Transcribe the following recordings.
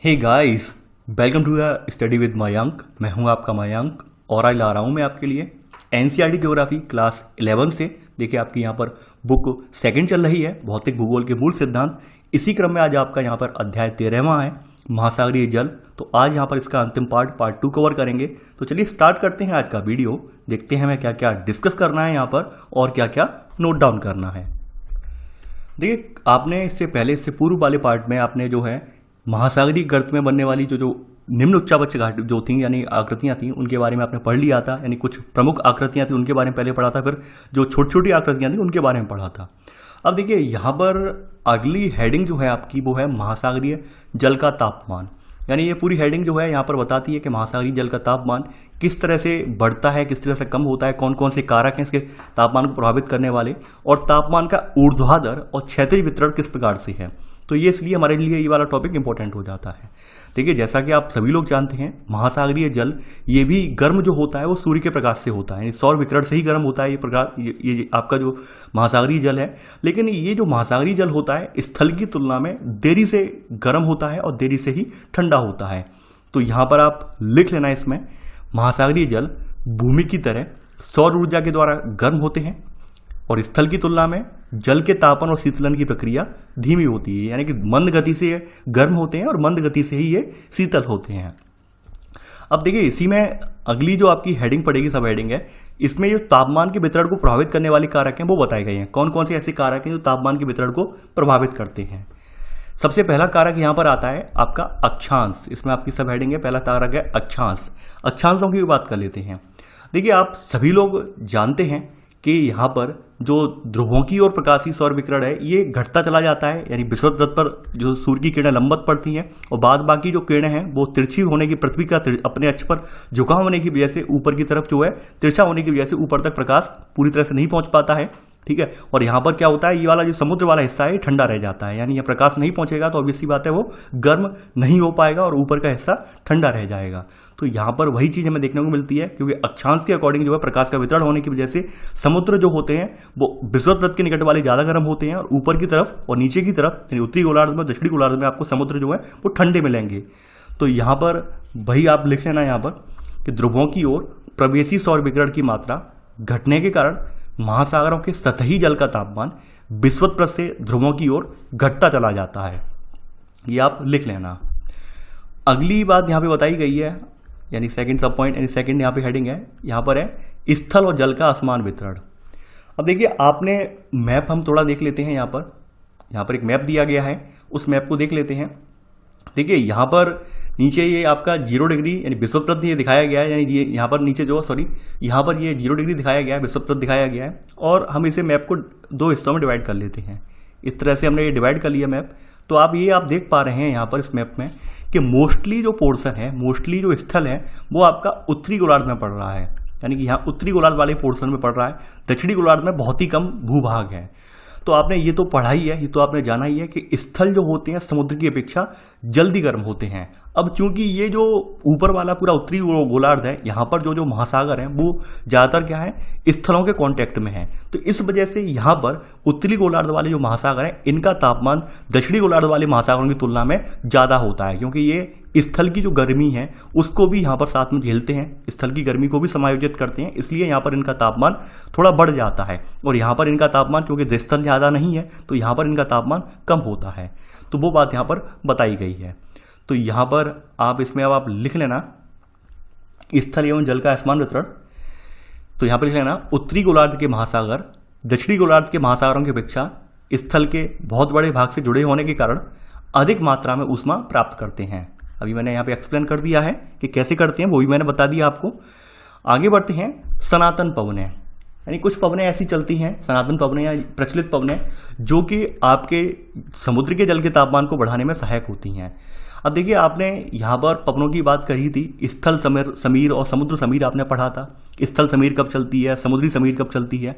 Hey guys, welcome to the study with Mayank. मैं हूं आपका मयंक और आज ला रहा हूं मैं आपके लिए एनसीईआरटी ज्योग्राफी क्लास 11 से। देखिए आपकी यहां पर बुक सेकंड चल रही है, भौतिक भूगोल के मूल सिद्धांत। इसी क्रम में आज आपका यहां पर अध्याय 13वां है, महासागरीय जल। तो आज यहां पर इसका अंतिम पार्ट 2 कवर करेंगे। तो चलिए स्टार्ट करते हैं आज का वीडियो। देखते हैं हमें क्या क्या डिस्कस करना है यहाँ पर और क्या क्या नोट डाउन करना है। देखिए आपने इससे पूर्व वाले पार्ट में आपने जो है महासागरीय गर्त में बनने वाली जो निम्न उच्चावच घाट जो थी यानी आकृतियां थी उनके बारे में आपने पढ़ लिया था। यानी कुछ प्रमुख आकृतियां थी उनके बारे में पहले पढ़ा था, फिर जो छोटी छोटी आकृतियां थी उनके बारे में पढ़ा था। अब देखिए यहाँ पर अगली हेडिंग जो है आपकी वो है महासागरीय जल का तापमान। यानी ये पूरी हेडिंग जो है यहाँ पर बताती है कि महासागरीय जल का तापमान किस तरह से बढ़ता है, किस तरह से कम होता है, कौन कौन से कारक हैं इसके तापमान को प्रभावित करने वाले, और तापमान का ऊर्ध्वाधर और क्षैतिज वितरण किस प्रकार से है। तो ये इसलिए हमारे लिए ये वाला टॉपिक इंपॉर्टेंट हो जाता है। देखिए जैसा कि आप सभी लोग जानते हैं महासागरीय जल ये भी गर्म जो होता है वो सूर्य के प्रकाश से होता है, यानी सौर विकिरण से ही गर्म होता है ये प्रकाश, ये आपका जो महासागरीय जल है। लेकिन ये जो महासागरीय जल होता है स्थल की तुलना में देरी से गर्म होता है और देरी से ही ठंडा होता है। तो यहाँ पर आप लिख लेना इसमें, महासागरीय जल भूमि की तरह सौर ऊर्जा के द्वारा गर्म होते हैं और स्थल की तुलना में जल के तापन और शीतलन की प्रक्रिया धीमी होती है, यानी कि मंद गति से ये गर्म होते हैं और मंद गति से ही ये शीतल होते हैं। अब देखिए इसी में अगली जो आपकी हेडिंग पड़ेगी, सब हेडिंग है, इसमें जो तापमान के वितरण को प्रभावित करने वाले कारक हैं वो बताए गए हैं। कौन कौन से ऐसे कारक हैं जो तापमान के वितरण को प्रभावित करते हैं। सबसे पहला कारक यहाँ पर आता है आपका अक्षांश। इसमें आपकी सब हेडिंग है, पहला कारक है अक्षांश। अक्षांशों की बात कर लेते हैं। देखिए आप सभी लोग जानते हैं कि यहाँ पर जो ध्रुवों की ओर प्रकाशीय सौर विकिरण है ये घटता चला जाता है, यानी विषुवत पर जो सूर्य की किरणें लंबवत पड़ती हैं और बाद बाकी जो किरणें हैं वो तिरछी होने की, पृथ्वी का अपने अक्ष पर झुकाव होने की वजह से ऊपर की तरफ जो है तिरछा होने की वजह से ऊपर तक प्रकाश पूरी तरह से नहीं पहुंच पाता है। ठीक है, और यहाँ पर क्या होता है, ये वाला जो समुद्र वाला हिस्सा है ठंडा रह जाता है, यानी यह प्रकाश नहीं पहुंचेगा तो ऑब्वियस सी बात है वो गर्म नहीं हो पाएगा और ऊपर का हिस्सा ठंडा रह जाएगा। तो यहाँ पर वही चीज हमें देखने को मिलती है, क्योंकि अक्षांश के अकॉर्डिंग जो है प्रकाश का वितरण होने की वजह से समुद्र जो होते हैं वो विषुवत वृत्त के निकट वाले ज्यादा गर्म होते हैं और ऊपर की तरफ और नीचे की तरफ यानी उत्तरी गोलार्ध में दक्षिणी गोलार्ध में आपको समुद्र जो है वो ठंडे मिलेंगे। तो यहाँ पर वही आप लिख लेना यहाँ पर कि ध्रुवों की ओर प्रवेशी सौर विकिरण की मात्रा घटने के कारण महासागरों के सतही जल का तापमान विषुवत पृष्ठ से ध्रुवों की ओर घटता चला जाता है। ये आप लिख लेना। अगली बात यहाँ पे बताई गई है, यानी सेकंड सब पॉइंट, यानी सेकंड यहाँ पे हेडिंग है, यहाँ पर है स्थल और जल का असमान वितरण। अब देखिए आपने मैप हम थोड़ा देख लेते हैं। यहाँ पर एक मैप दिया गया है, उस मैप को देख लेते हैं। देखिए यहाँ पर नीचे ये आपका 0 डिग्री यानी विषुवत पृष्ठ ये दिखाया गया है, यानी ये यहाँ पर नीचे जो यहाँ पर ये 0 डिग्री दिखाया गया है, विषुवत पृष्ठ दिखाया गया है। और हम इसे मैप को 2 हिस्सों में डिवाइड कर लेते हैं। इस तरह से हमने ये डिवाइड कर लिया मैप। तो आप देख पा रहे हैं यहाँ पर इस मैप में कि मोस्टली जो पोर्शन है, मोस्टली जो स्थल है वो आपका उत्तरी गोलार्ध में पड़ रहा है, यानी कि यहाँ उत्तरी गोलार्ध वाले पोर्शन में पड़ रहा है। दक्षिणी गोलार्ध में बहुत ही कम भूभाग है। तो आपने ये तो पढ़ा ही है, ये तो आपने जाना ही है कि स्थल जो होते हैं समुद्र की अपेक्षा जल्दी गर्म होते हैं। अब चूंकि ये जो ऊपर वाला पूरा उत्तरी गोलार्ध है, यहाँ पर जो महासागर हैं वो ज्यादातर क्या है, स्थलों के कांटेक्ट में है। तो इस वजह से यहाँ पर उत्तरी गोलार्ध वाले जो महासागर हैं इनका तापमान दक्षिणी गोलार्ध वाले महासागरों की तुलना में ज्यादा होता है, क्योंकि ये स्थल की जो गर्मी है उसको भी यहाँ पर साथ में झेलते हैं, स्थल की गर्मी को भी समायोजित करते हैं, इसलिए यहाँ पर इनका तापमान थोड़ा बढ़ जाता है। और यहाँ पर इनका तापमान क्योंकि स्थल ज्यादा नहीं है तो यहाँ पर इनका तापमान कम होता है। तो वो बात यहाँ पर बताई गई है। तो यहाँ पर आप इसमें अब आप लिख लेना स्थल एवं जल का असमान वितरण। तो यहाँ पर लिख लेना उत्तरी गोलार्ध के महासागर दक्षिणी गोलार्ध के महासागरों की अपेक्षा स्थल के बहुत बड़े भाग से जुड़े होने के कारण अधिक मात्रा में ऊष्मा प्राप्त करते हैं। अभी मैंने यहाँ पे एक्सप्लेन कर दिया है कि कैसे करते हैं, वो भी मैंने बता दिया आपको। आगे बढ़ते हैं सनातन पवनें, यानी कुछ पवनें ऐसी चलती हैं, सनातन पवनें या प्रचलित पवनें, जो कि आपके समुद्र के जल के तापमान को बढ़ाने में सहायक होती हैं। अब देखिए आपने यहाँ पर पवनों की बात करी थी, स्थल समीर और समुद्र समीर आपने पढ़ा था। स्थल समीर कब चलती है, समुद्री समीर कब चलती है,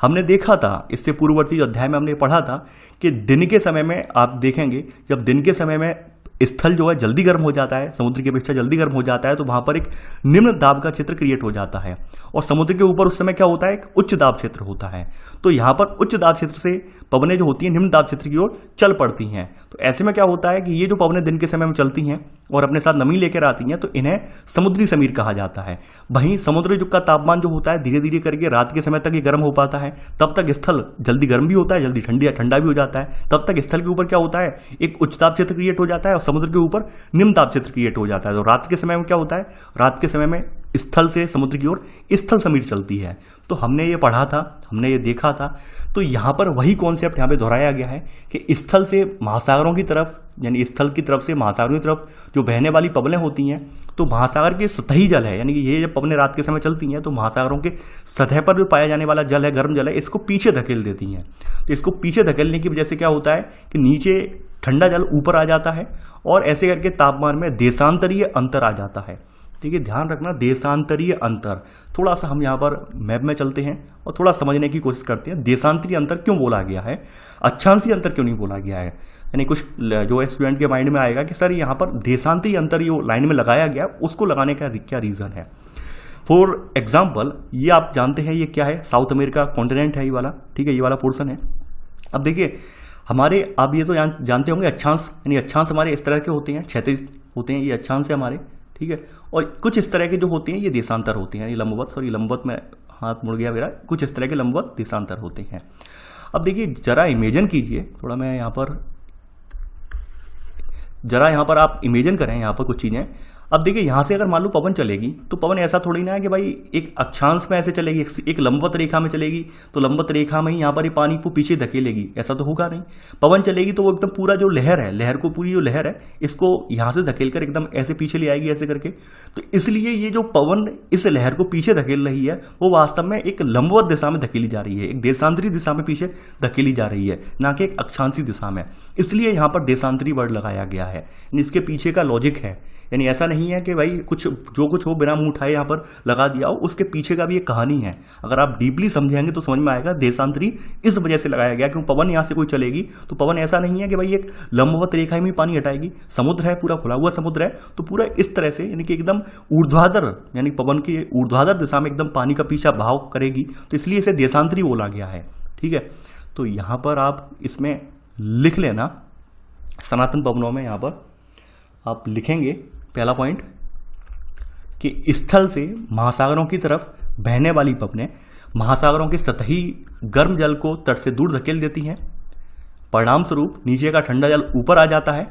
हमने देखा था। इससे पूर्ववर्ती अध्याय में हमने पढ़ा था कि दिन के समय में आप देखेंगे, जब दिन के समय में स्थल जो है जल्दी गर्म हो जाता है, समुद्र की अपेक्षा जल्दी गर्म हो जाता है, तो वहां पर एक निम्न दाब का क्षेत्र क्रिएट हो जाता है और समुद्र के ऊपर उस समय क्या होता है, एक उच्च दाब क्षेत्र होता है। तो यहां पर उच्च दाब क्षेत्र से पवनें जो होती हैं निम्न दाब क्षेत्र की ओर चल पड़ती हैं। तो ऐसे में क्या होता है कि ये जो पवनें दिन के समय में चलती हैं और अपने साथ नमी लेकर आती हैं, तो इन्हें समुद्री समीर कहा जाता है। वहीं समुद्र का तापमान जो होता है धीरे धीरे करके रात के समय तक ये गर्म हो पाता है, तब तक स्थल जल्दी गर्म भी होता है, जल्दी ठंडा भी हो जाता है। तब तक स्थल के ऊपर क्या होता है, एक उच्च ताप क्षेत्र क्रिएट हो जाता है और समुद्र के ऊपर निम्न ताप क्षेत्र क्रिएट हो जाता है। तो रात के समय में क्या होता है, रात के समय में स्थल से समुद्र की ओर स्थल समीर चलती है। तो हमने ये पढ़ा था, हमने ये देखा था। तो यहां पर वही कॉन्सेप्ट यहां पे दोहराया गया है कि स्थल से महासागरों की तरफ, यानी स्थल की तरफ से महासागरों की तरफ जो बहने वाली पवनें होती हैं, तो महासागर के सतही जल है, यानी कि ये जब पवनें रात के समय चलती हैं तो महासागरों के सतह पर जो पाया जाने वाला जल है, गर्म जल है, इसको पीछे धकेल देती हैं। तो इसको पीछे धकेलने की वजह से क्या होता है कि नीचे ठंडा जल ऊपर आ जाता है और ऐसे करके तापमान में देशांतरीय अंतर आ जाता है। ठीक है, ध्यान रखना, देशांतरीय अंतर। थोड़ा सा हम यहाँ पर मैप में चलते हैं और थोड़ा समझने की कोशिश करते हैं देशांतरीय अंतर क्यों बोला गया है, अक्षांशीय अंतर क्यों नहीं बोला गया है। यानी कुछ जो स्टूडेंट के माइंड में आएगा कि सर यहाँ पर देशांतरीय अंतर जो लाइन में लगाया गया उसको लगाने का क्या रीजन है। फॉर एग्जाम्पल, ये आप जानते हैं ये क्या है, साउथ अमेरिका कॉन्टिनेंट है ये वाला, ठीक है, ये वाला पोर्शन है। अब देखिए हमारे, आप ये तो जानते होंगे अक्षांश, यानी अक्षांश हमारे इस तरह के होते हैं, क्षैतिज होते हैं, ये अक्षांश है हमारे, ठीक है। और कुछ इस तरह के जो होते हैं ये देशांतर होते हैं, ये लंबवत, सॉरी लंबवत में हाथ मुड़ गया मेरा, कुछ इस तरह के लंबवत देशांतर होते हैं। अब देखिए जरा इमेजिन कीजिए, थोड़ा मैं यहाँ पर, जरा यहाँ पर आप इमेजिन करें यहाँ पर कुछ चीजें। अब देखिए यहाँ से अगर मान लो पवन चलेगी तो पवन ऐसा थोड़ी ना है कि भाई एक अक्षांश में ऐसे चलेगी, एक लंबवत रेखा में चलेगी तो लंबवत रेखा में ही यहाँ पर ये पानी को पीछे धकेलेगी, ऐसा तो होगा नहीं। पवन चलेगी तो वो एकदम पूरा जो लहर है, लहर को पूरी जो लहर है इसको यहाँ से धकेल कर एकदम ऐसे पीछे ले आएगी ऐसे करके। तो इसलिए ये जो पवन इस लहर को पीछे धकेल रही है वो वास्तव में एक लंबवत दिशा में धकेली जा रही है, एक देशांतरी दिशा में पीछे धकेली जा रही है, ना कि एक अक्षांशी दिशा में। इसलिए यहाँ पर देशांतरी वर्ड लगाया गया है, इसके पीछे का लॉजिक है। यानी ऐसा नहीं है कि भाई कुछ जो कुछ हो बिना मुंह उठाए यहाँ पर लगा दिया हो, उसके पीछे का भी एक कहानी है। अगर आप डीपली समझेंगे तो समझ में आएगा देशांतरी इस वजह से लगाया गया क्योंकि पवन यहाँ से कोई चलेगी तो पवन ऐसा नहीं है कि भाई एक लंबवत रेखा में पानी हटाएगी, समुद्र है, पूरा खुला हुआ समुद्र है, तो पूरा इस तरह से यानी कि एकदम ऊर्ध्वाधर, यानी पवन की ऊर्ध्वाधर दिशा में एकदम पानी का पीछा भाव करेगी, तो इसलिए इसे देशांतरी बोला गया है। ठीक है, तो यहाँ पर आप इसमें लिख लेना, सनातन पवनों में यहाँ पर आप लिखेंगे पहला पॉइंट कि स्थल से महासागरों की तरफ बहने वाली पवनें महासागरों के सतही गर्म जल को तट से दूर धकेल देती हैं, परिणाम स्वरूप नीचे का ठंडा जल ऊपर आ जाता है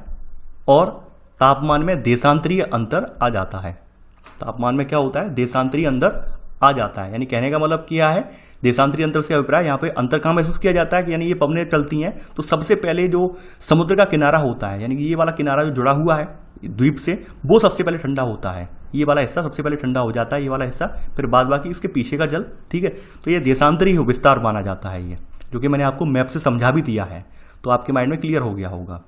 और तापमान में देशांतरीय अंतर आ जाता है। तापमान में क्या होता है, देशांतरीय अंतर आ जाता है। यानी कहने का मतलब क्या है, देशांतरीय अंतर से अभिप्राय यहाँ पे अंतर कहाँ महसूस किया जाता है कि यानी ये पवनें चलती हैं तो सबसे पहले जो समुद्र का किनारा होता है, यानी कि ये वाला किनारा जो जुड़ा हुआ है द्वीप से, वो सबसे पहले ठंडा होता है। ये वाला हिस्सा सबसे पहले ठंडा हो जाता है, ये वाला हिस्सा, फिर बाद बाकी इसके पीछे का जल। ठीक है, तो ये देशांतरी विस्तार माना जाता है, ये जो कि मैंने आपको मैप से समझा भी दिया है, तो आपके माइंड में क्लियर हो गया होगा।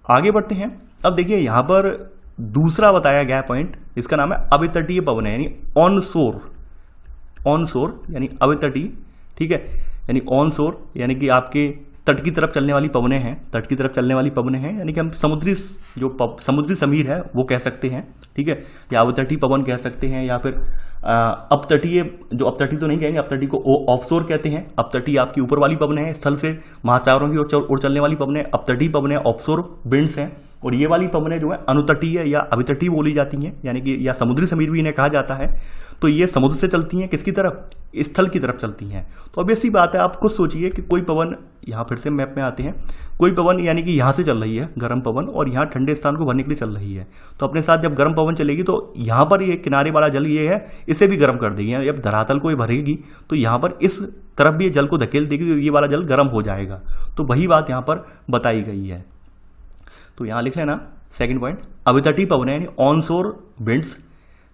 आगे बढ़ते हैं। अब देखिए यहाँ पर दूसरा बताया गया पॉइंट, इसका नाम है अवितटीय पवनें, यानी ऑन शोर। ऑन शोर यानी अवितटीय, ठीक है, यानी ऑन शोर यानी कि आपके तट की तरफ चलने वाली पवनें हैं, तट की तरफ चलने वाली पवनें हैं, यानी कि हम समुद्री जो समुद्री समीर है वो कह सकते हैं, ठीक है, या अवतटीय पवन कह सकते हैं, या फिर अपतटीय, जो अपतटीय तो नहीं कहेंगे, अपतटीय को ऑफशोर कहते हैं। अपतटीय आपकी ऊपर वाली पवनें हैं, स्थल से महासागरों की ओर चलने वाली पवनें अपतटीय पवनें, ऑफशोर विंड्स हैं। और ये वाली पवनें जो है अनुतटीय या अवितटीय बोली जाती हैं, यानी कि या समुद्री समीर भी इन्हें कहा जाता है। तो ये समुद्र से चलती हैं, किसकी तरफ, स्थल की तरफ चलती हैं। तो अब ऐसी बात है, आप खुद सोचिए कि कोई पवन, यहाँ फिर से मैप में आते हैं, कोई पवन यानी कि यहाँ से चल रही है गर्म पवन और यहाँ ठंडे स्थान को भरने के लिए चल रही है, तो अपने साथ जब गर्म पवन चलेगी तो यहाँ पर ये किनारे वाला जल ये है, इसे भी गर्म कर देगी। जब धरातल को ये भरेगी तो यहाँ पर इस तरफ भी ये जल को धकेल देगी, ये वाला जल गर्म हो जाएगा। तो वही बात यहाँ पर बताई गई है। तो यहां लिख लेना सेकंड पॉइंट, अवितटीय पवनें यानी ऑनशोर विंड्स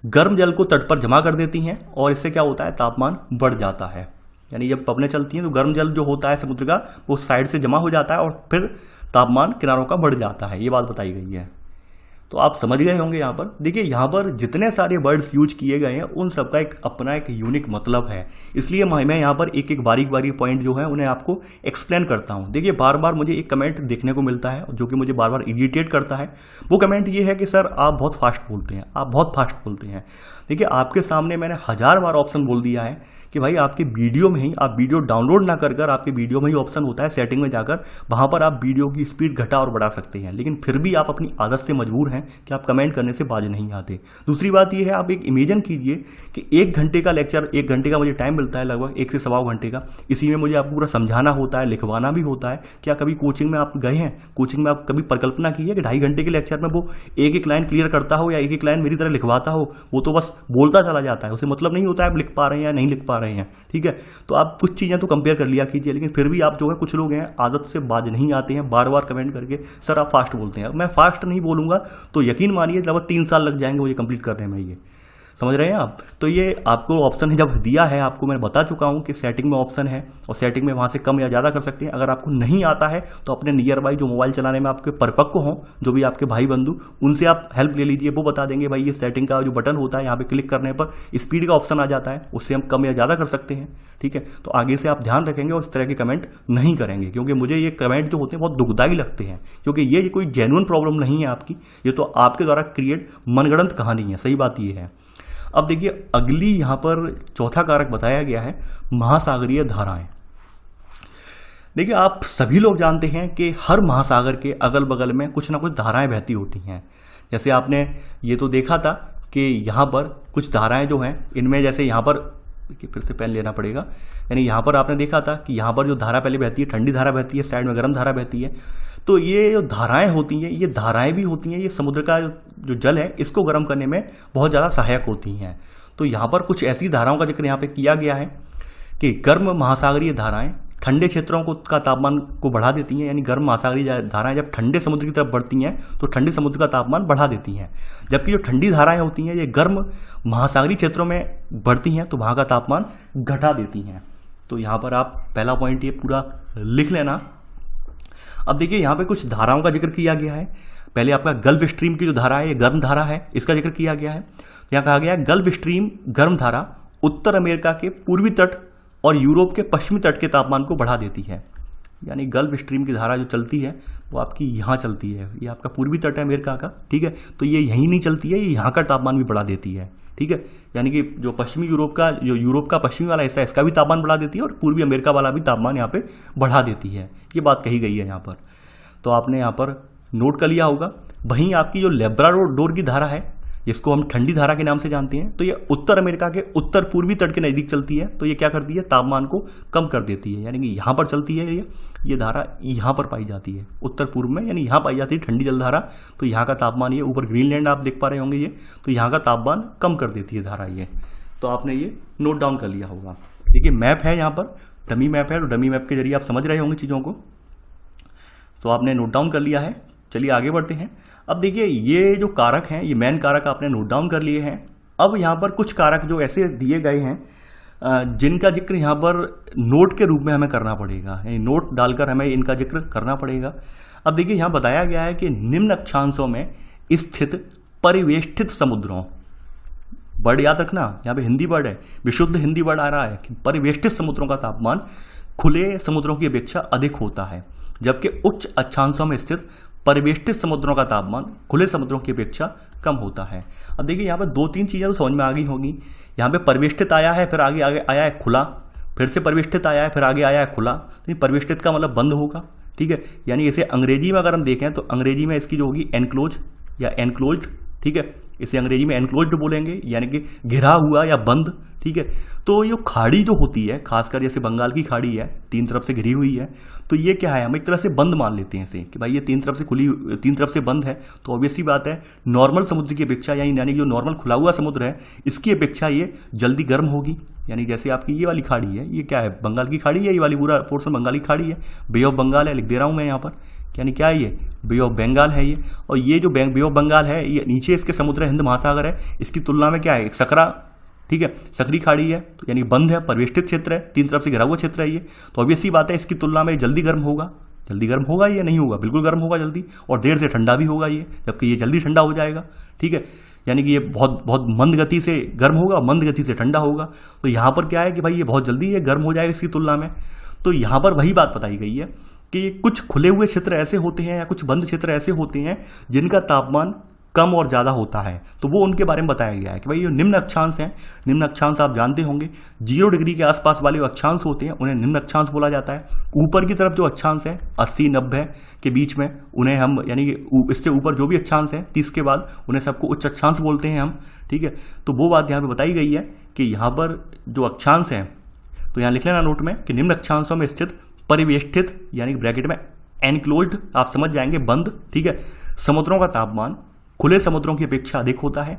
गर्म जल को तट पर जमा कर देती हैं और इससे क्या होता है, तापमान बढ़ जाता है। यानी जब पवनें चलती हैं तो गर्म जल जो होता है समुद्र का वो साइड से जमा हो जाता है और फिर तापमान किनारों का बढ़ जाता है, ये बात बताई गई है। तो तो आप समझ गए होंगे यहाँ पर। देखिए यहाँ पर जितने सारे वर्ड्स यूज किए गए हैं उन सबका एक अपना एक यूनिक मतलब है, इसलिए मैं यहाँ पर एक एक बारीक बारीक पॉइंट जो है उन्हें आपको एक्सप्लेन करता हूँ। देखिए बार बार मुझे एक कमेंट देखने को मिलता है जो कि मुझे बार बार इरिटेट करता है। वो कमेंट ये है कि सर आप बहुत फास्ट बोलते हैं, आप बहुत फास्ट बोलते हैं। देखिए आपके सामने मैंने 1000 बार ऑप्शन बोल दिया है कि भाई आपके वीडियो में ही, आप वीडियो डाउनलोड ना कर कर आपके वीडियो में ही ऑप्शन होता है सेटिंग में जाकर, वहां पर आप वीडियो की स्पीड घटा और बढ़ा सकते हैं, लेकिन फिर भी आप अपनी आदत से मजबूर हैं कि आप कमेंट करने से बाज नहीं आते। दूसरी बात यह है, आप एक इमेजिन कीजिए कि 1 घंटे का लेक्चर, 1 घंटे का मुझे टाइम मिलता है, लगभग 1 से सवा घंटे का, इसी में मुझे आपको पूरा समझाना होता है, लिखवाना भी होता है। क्या कभी कोचिंग में आप गए हैं, कोचिंग में आप कभी परिकल्पना की है कि 2.5 घंटे के लेक्चर में वो एक एक लाइन क्लियर करता हो या एक एक लाइन मेरी तरह लिखवाता हो? वो तो बस बोलता चला जाता है, उसे मतलब नहीं होता है आप लिख पा रहे हैं या नहीं लिख पा रहे हैं। ठीक है, तो आप कुछ चीज़ें तो कंपेयर कर लिया कीजिए, लेकिन फिर भी आप जो है, कुछ लोग हैं आदत से बाज नहीं आते हैं, बार बार कमेंट करके सर आप फास्ट बोलते हैं। मैं फास्ट नहीं बोलूंगा तो यकीन मानिए लगभग 3 साल लग जाएंगे मुझे कंप्लीट करने में, ये समझ रहे हैं आप। तो ये आपको ऑप्शन जब दिया है, आपको मैं बता चुका हूं कि सेटिंग में ऑप्शन है और सेटिंग में वहां से कम या ज़्यादा कर सकते हैं। अगर आपको नहीं आता है तो अपने नियर बाई जो मोबाइल चलाने में आपके परिपक्व हों, जो भी आपके भाई बंधु, उनसे आप हेल्प ले लीजिए। वो बता देंगे भाई ये सेटिंग का जो बटन होता है, यहाँ पे क्लिक करने पर स्पीड का ऑप्शन आ जाता है, उससे हम कम या ज़्यादा कर सकते हैं। ठीक है, तो आगे से आप ध्यान रखेंगे और इस तरह के कमेंट नहीं करेंगे, क्योंकि मुझे ये कमेंट जो होते हैं बहुत दुखदाई लगते हैं, क्योंकि ये कोई जेन्युइन प्रॉब्लम नहीं है आपकी, ये तो आपके द्वारा क्रिएट मनगढ़ंत कहानी है। सही बात ये है। अब देखिए अगली यहां पर चौथा कारक बताया गया है महासागरीय धाराएं। देखिए आप सभी लोग जानते हैं कि हर महासागर के अगल बगल में कुछ ना कुछ धाराएं बहती होती हैं। जैसे आपने ये तो देखा था कि यहाँ पर कुछ धाराएं जो हैं, इनमें जैसे यहाँ पर देखिए, फिर से पेन लेना पड़ेगा, यानी यहाँ पर आपने देखा था कि यहाँ पर जो धारा पहले बहती है, ठंडी धारा बहती है, साइड में गर्म धारा बहती है। तो ये जो धाराएं होती हैं, ये धाराएं भी होती हैं, ये समुद्र का जो जल है इसको गर्म करने में बहुत ज़्यादा सहायक होती हैं। तो यहाँ पर कुछ ऐसी धाराओं का जिक्र यहाँ पे किया गया है कि गर्म महासागरीय धाराएं ठंडे क्षेत्रों का तापमान को बढ़ा देती हैं, यानी गर्म महासागरीय धाराएं जब ठंडे समुद्र की तरफ बढ़ती हैं तो ठंडे समुद्र का तापमान बढ़ा देती हैं, जबकि जो ठंडी धाराएं होती हैं ये गर्म महासागरीय क्षेत्रों में बढ़ती हैं तो वहाँ का तापमान घटा देती हैं। तो यहाँ पर आप पहला पॉइंट ये पूरा लिख लेना। अब देखिए यहाँ पे कुछ धाराओं का जिक्र किया गया है। पहले आपका गल्फ स्ट्रीम की जो धारा है, ये गर्म धारा है, इसका जिक्र किया गया है। यहाँ कहा गया है गल्फ स्ट्रीम गर्म धारा उत्तर अमेरिका के पूर्वी तट और यूरोप के पश्चिमी तट के तापमान को बढ़ा देती है। यानी गल्फ स्ट्रीम की धारा जो चलती है वो आपकी यहाँ चलती है, ये आपका पूर्वी तट है अमेरिका का, ठीक है, तो ये यहीं नहीं चलती है, ये यहाँ का तापमान भी बढ़ा देती है। ठीक है, यानी कि जो पश्चिमी यूरोप का पश्चिमी वाला हिस्सा है इसका भी तापमान बढ़ा देती है और पूर्वी अमेरिका वाला भी तापमान यहाँ पे बढ़ा देती है। ये बात कही गई है यहाँ पर, तो आपने यहाँ पर नोट कर लिया होगा। वहीं आपकी जो लेब्राडोर की धारा है, जिसको हम ठंडी धारा के नाम से जानते हैं, तो ये उत्तर अमेरिका के उत्तर पूर्वी तट के नज़दीक चलती है। तो ये क्या करती है, तापमान को कम कर देती है, यानी कि यहाँ पर चलती है ये धारा यहाँ पर पाई जाती है उत्तर पूर्व में, यानी यहाँ पाई जाती है ठंडी जल धारा। तो यहाँ का तापमान, ये ऊपर ग्रीनलैंड आप देख पा रहे होंगे, ये तो यहाँ का तापमान कम कर देती है धारा ये। तो आपने ये नोट डाउन कर लिया होगा। देखिए मैप है यहाँ पर, डमी मैप है, तो डमी मैप के जरिए आप समझ रहे होंगे चीज़ों को, तो आपने नोट डाउन कर लिया है। चलिए आगे बढ़ते हैं। अब देखिए ये जो कारक हैं, ये मेन कारक आपने नोट डाउन कर लिए हैं। अब यहाँ पर कुछ कारक जो ऐसे दिए गए हैं जिनका जिक्र यहाँ पर नोट के रूप में हमें करना पड़ेगा, यानी नोट डालकर हमें इनका जिक्र करना पड़ेगा। अब देखिए यहाँ बताया गया है कि निम्न अक्षांशों में स्थित परिवेष्टित समुद्रों, वर्ड याद रखना, यहाँ पे हिंदी वर्ड है, विशुद्ध हिंदी वर्ड आ रहा है कि परिवेष्टित समुद्रों का तापमान खुले समुद्रों की अपेक्षा अधिक होता है, जबकि उच्च अक्षांशों में स्थित परिवेष्टित समुद्रों का तापमान खुले समुद्रों की अपेक्षा कम होता है। अब देखिए यहाँ पर 2-3 चीज़ें तो समझ में आ गई होगी। यहाँ पे परिवेष्टित आया है, फिर आगे आगे आया है खुला, फिर से परिवेष्टित आया है, फिर आगे आया है खुला। तो ये परिवेष्टित का मतलब बंद होगा, ठीक है। यानी इसे अंग्रेजी में अगर हम देखें तो अंग्रेजी में इसकी जो होगी एनक्लोज या एनक्लोज्ड, ठीक है, इसे अंग्रेजी में एनक्लोज्ड बोलेंगे, यानी कि घिरा हुआ या बंद, ठीक है। तो ये खाड़ी जो होती है, खासकर जैसे बंगाल की खाड़ी है, 3 तरफ से घिरी हुई है, तो ये क्या है, हम एक तरह से बंद मान लेते हैं इसे कि भाई ये 3 तरफ से खुली, 3 तरफ से बंद है। तो ऑब्वियसली बात है नॉर्मल समुद्र की अपेक्षा, यानी जो नॉर्मल खुला हुआ समुद्र है इसकी अपेक्षा ये जल्दी गर्म होगी। यानी जैसे आपकी ये वाली खाड़ी है, ये क्या है, बंगाल की खाड़ी है, ये वाली पूरा पोर्शन बंगाल की खाड़ी है, बे ऑफ बंगाल है, लिख दे रहा हूँ मैं यहाँ पर, यानी क्या है ये, बे ऑफ बंगाल है ये। और ये जो बे ऑफ बंगाल है, ये नीचे इसके समुद्र हिंद महासागर है, इसकी तुलना में क्या है, एक सकरा, ठीक है, सकरी खाड़ी है, तो यानी बंद है, परिवेष्टित क्षेत्र है, 3 तरफ से घिरा हुआ क्षेत्र है ये। तो ऑब्वियसली बात है इसकी तुलना में जल्दी गर्म होगा, जल्दी गर्म होगा या नहीं होगा? बिल्कुल गर्म होगा जल्दी, और देर से ठंडा भी होगा ये, जबकि ये जल्दी ठंडा हो जाएगा। ठीक है, यानी कि ये बहुत बहुत मंद गति से गर्म होगा, मंद गति से ठंडा होगा। तो यहाँ पर क्या है कि भाई ये बहुत जल्दी ये गर्म हो जाएगा इसकी तुलना में। तो यहाँ पर वही बात बताई गई है कि कुछ खुले हुए क्षेत्र ऐसे होते हैं या कुछ बंद क्षेत्र ऐसे होते हैं जिनका तापमान कम और ज़्यादा होता है, तो वो उनके बारे में बताया गया है कि भाई ये निम्न अक्षांश हैं। निम्न अक्षांश आप जानते होंगे, 0 डिग्री के आसपास वाले जो अक्षांश होते हैं उन्हें निम्न अक्षांश बोला जाता है। ऊपर की तरफ जो अक्षांश है 80-90 के बीच में, उन्हें हम यानी कि इससे ऊपर जो भी अक्षांश है 30 के बाद, उन्हें सबको उच्च अक्षांश बोलते हैं हम। ठीक है, तो वो बात यहाँ पे बताई गई है कि यहाँ पर जो अक्षांश हैं, तो यहाँ लिख लेना नोट में कि निम्न अक्षांशों में स्थित परिवेष्टित यानी कि ब्रैकेट में एनक्लोज्ड, आप समझ जाएंगे बंद। ठीक है, समुद्रों का तापमान खुले समुद्रों की अपेक्षा अधिक होता है।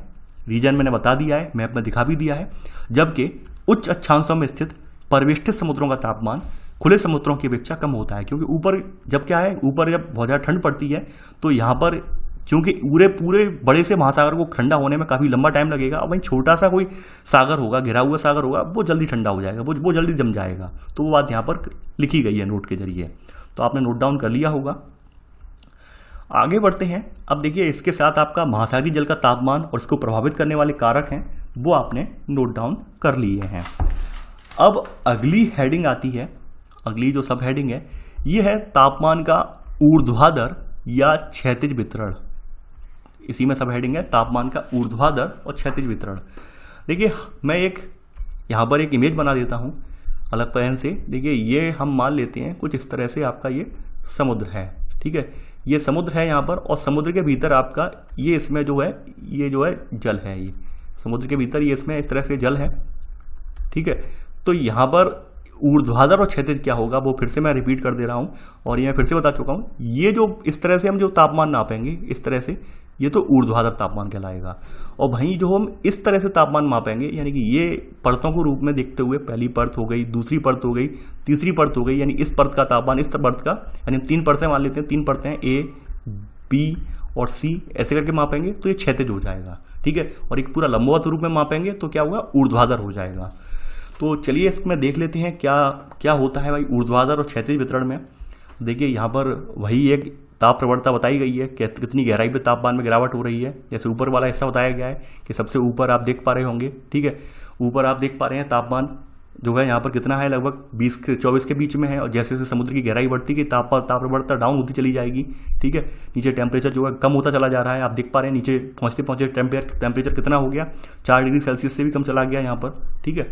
रीजन मैंने बता दिया है, मैप में दिखा भी दिया है। जबकि उच्च अक्षांशों में स्थित परिवेष्टित समुद्रों का तापमान खुले समुद्रों की अपेक्षा कम होता है, क्योंकि ऊपर जब क्या है, ऊपर जब बहुत ज़्यादा ठंड पड़ती है तो यहाँ पर क्योंकि पूरे बड़े से महासागर को ठंडा होने में काफ़ी लंबा टाइम लगेगा, और वहीं छोटा सा कोई सागर होगा, घिरा हुआ सागर होगा, वो जल्दी ठंडा हो जाएगा, वो जल्दी जम जाएगा। तो वो बात यहाँ पर लिखी गई है नोट के जरिए, तो आपने नोट डाउन कर लिया होगा। आगे बढ़ते हैं। अब देखिए, इसके साथ आपका महासागरीय जल का तापमान और इसको प्रभावित करने वाले कारक हैं वो आपने नोट डाउन कर लिए हैं। अब अगली हेडिंग आती है, अगली जो सब हेडिंग है ये है तापमान का ऊर्ध्वाधर या क्षैतिज वितरण। इसी में सब हेडिंग है तापमान का ऊर्ध्वाधर और क्षैतिज वितरण। देखिए, मैं यहाँ पर एक इमेज बना देता हूँ अलग पेन से। देखिए, ये हम मान लेते हैं कुछ इस तरह से आपका ये समुद्र है। ठीक है, ये समुद्र है यहाँ पर, और समुद्र के भीतर आपका ये इसमें जो है ये जो है जल है। ये समुद्र के भीतर ये इसमें इस तरह से जल है। ठीक है, तो यहाँ पर ऊर्ध्वाधर और क्षैतिज क्या होगा वो फिर से मैं रिपीट कर दे रहा हूँ, और ये मैं फिर से बता चुका हूँ। ये जो इस तरह से हम जो तापमान नापेंगे इस तरह से, ये तो ऊर्ध्वाधर तापमान कहलाएगा। और वहीं जो हम इस तरह से तापमान मापेंगे, यानी कि ये परतों को रूप में देखते हुए, पहली परत हो गई, दूसरी परत हो गई, तीसरी परत हो गई, यानी इस परत का तापमान इस परत का, यानी 3 परतें मान लेते हैं, 3 परतें हैं A, B और C, ऐसे करके मापेंगे तो ये क्षैतिज हो जाएगा। ठीक है, और एक पूरा लंबवत रूप में मापेंगे तो क्या होगा, ऊर्ध्वाधर हो जाएगा। तो चलिए इसमें देख लेते हैं क्या क्या होता है भाई ऊर्ध्वाधर और क्षैतिज वितरण में। देखिए, यहाँ पर वही एक ताप प्रवणता बताई गई है कि कितनी गहराई पे तापमान में गिरावट हो रही है। जैसे ऊपर वाला हिस्सा बताया गया है कि सबसे ऊपर आप देख पा रहे होंगे। ठीक है, ऊपर आप देख पा रहे हैं तापमान जो है यहाँ पर कितना है, लगभग 20 से 24 के बीच में है। और जैसे जैसे समुद्र की गहराई बढ़ती गई ताप प्रवणता डाउन होती चली जाएगी। ठीक है, नीचे टेम्परेचर जो है कम होता चला जा रहा है। आप देख पा रहे हैं नीचे पहुँचते पहुँचते टेम्परेचर कितना हो गया, 4 डिग्री सेल्सियस से भी कम चला गया यहाँ पर। ठीक है,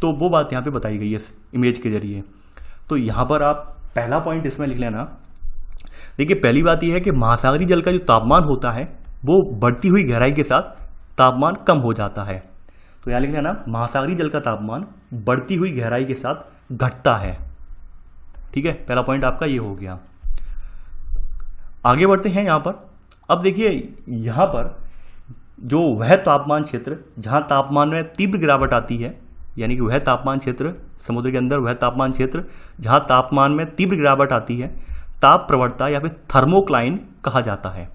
तो वो बात यहाँ पर बताई गई है इस इमेज के जरिए। तो यहाँ पर आप पहला पॉइंट इसमें लिख लेना। देखिए, पहली बात यह है कि महासागरीय जल का जो तापमान होता है वो बढ़ती हुई गहराई के साथ तापमान कम हो जाता है। तो यहाँ लिख लेना, महासागरीय जल का तापमान बढ़ती हुई गहराई के साथ घटता है। ठीक है, पहला पॉइंट आपका ये हो गया। आगे बढ़ते हैं यहाँ पर। अब देखिए, यहाँ पर जो वह तापमान क्षेत्र जहाँ तापमान में तीव्र गिरावट आती है, यानी कि वह तापमान क्षेत्र समुद्र के अंदर, वह तापमान क्षेत्र जहाँ तापमान में तीव्र गिरावट आती है, ताप प्रवणता या फिर थर्मोक्लाइन कहा जाता है।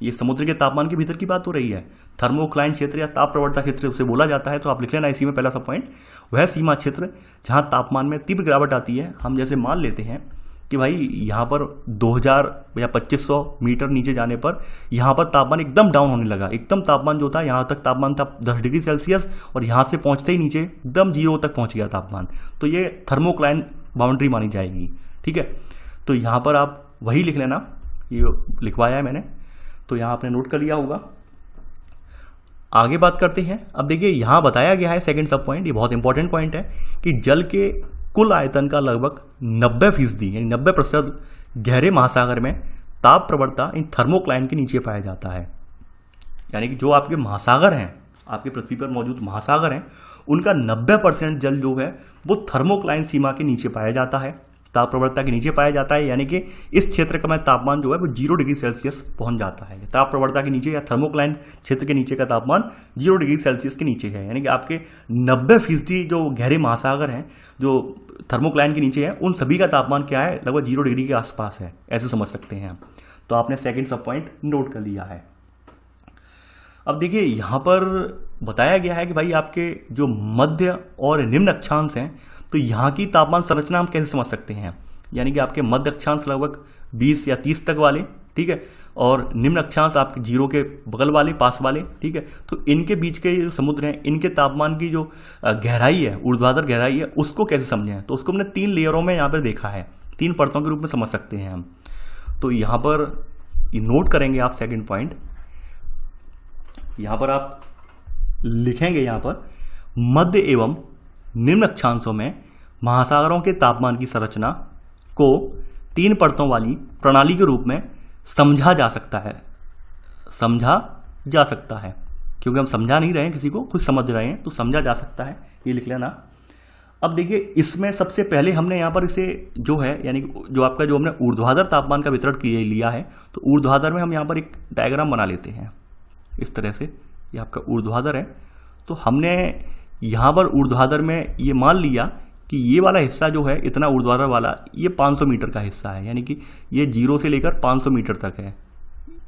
ये समुद्र के तापमान के भीतर की बात हो रही है। थर्मोक्लाइन क्षेत्र या ताप प्रवणता क्षेत्र उसे बोला जाता है। तो आप लिख लेना इसी में पहला सब पॉइंट, वह सीमा क्षेत्र जहां तापमान में तीव्र गिरावट आती है। हम जैसे मान लेते हैं कि भाई यहाँ पर 2000 या 2500 मीटर नीचे जाने पर यहाँ पर तापमान एकदम डाउन होने लगा। एकदम तापमान जो था, यहाँ तक तापमान था 10 डिग्री सेल्सियस, और यहाँ से पहुँचते ही नीचे एकदम 0 तक पहुँच गया तापमान। तो ये थर्मोक्लाइन बाउंड्री मानी जाएगी। ठीक है, तो यहाँ पर आप वही लिख लेना, ये लिखवाया है मैंने, तो यहाँ आपने नोट कर लिया होगा। आगे बात करते हैं। अब देखिए, यहाँ बताया गया है सेकंड सब पॉइंट, ये बहुत इंपॉर्टेंट पॉइंट है कि जल के कुल आयतन का लगभग 90% यानी 90% गहरे महासागर में ताप प्रवणता इन थर्मोक्लाइन के नीचे पाया जाता है। यानी कि जो आपके महासागर हैं, आपके पृथ्वी पर मौजूद महासागर हैं, उनका 90% जल जो है वो थर्मोक्लाइन सीमा के नीचे पाया जाता है, ताप प्रवणता के नीचे पाया जाता है। यानी कि इस क्षेत्र का तापमान जो है वो 0 डिग्री सेल्सियस पहुंच जाता है। ताप प्रवणता के नीचे या थर्मोक्लाइन क्षेत्र के नीचे का तापमान 0 डिग्री सेल्सियस के नीचे है। यानी कि आपके 90% जो गहरे महासागर हैं जो थर्मोक्लाइन के नीचे हैं, उन सभी का तापमान क्या है, लगभग 0 डिग्री के आसपास है, ऐसे समझ सकते हैं आप। तो आपने सेकेंड सब पॉइंट नोट कर लिया है। अब देखिए, यहाँ पर बताया गया है कि भाई आपके जो मध्य और निम्न अक्षांश हैं, तो यहाँ की तापमान संरचना हम कैसे समझ सकते हैं। यानी कि आपके मध्य अक्षांश लगभग 20 या 30 तक वाले, ठीक है, और निम्न अक्षांश आपके 0 के बगल वाले, पास वाले, ठीक है। तो इनके बीच के जो समुद्र हैं, इनके तापमान की जो गहराई है, ऊर्ध्वाधर गहराई है, उसको कैसे समझें? तो उसको हमने 3 लेयरों में यहाँ पर देखा है, 3 परतों के रूप में समझ सकते हैं हम। तो यहाँ पर नोट करेंगे आप सेकंड पॉइंट, यहाँ पर आप लिखेंगे, यहाँ पर मध्य एवं निम्न अक्षांशों में महासागरों के तापमान की संरचना को 3 परतों वाली प्रणाली के रूप में समझा जा सकता है। समझा जा सकता है, क्योंकि हम समझा नहीं रहे हैं किसी को, कुछ समझ रहे हैं, तो समझा जा सकता है, ये लिख लेना। अब देखिए, इसमें सबसे पहले हमने यहाँ पर इसे जो है, यानी जो आपका जो हमने ऊर्ध्वाधर तापमान का वितरण लिया है, तो ऊर्ध्वाधर में हम यहाँ पर एक डायग्राम बना लेते हैं इस तरह से। ये आपका ऊर्ध्वाधर है, तो हमने यहाँ पर ऊर्ध्वाधर में ये मान लिया कि ये वाला हिस्सा जो है, इतना ऊर्ध्वाधर वाला, ये 500 मीटर का हिस्सा है, यानी कि ये 0 से लेकर 500 मीटर तक है।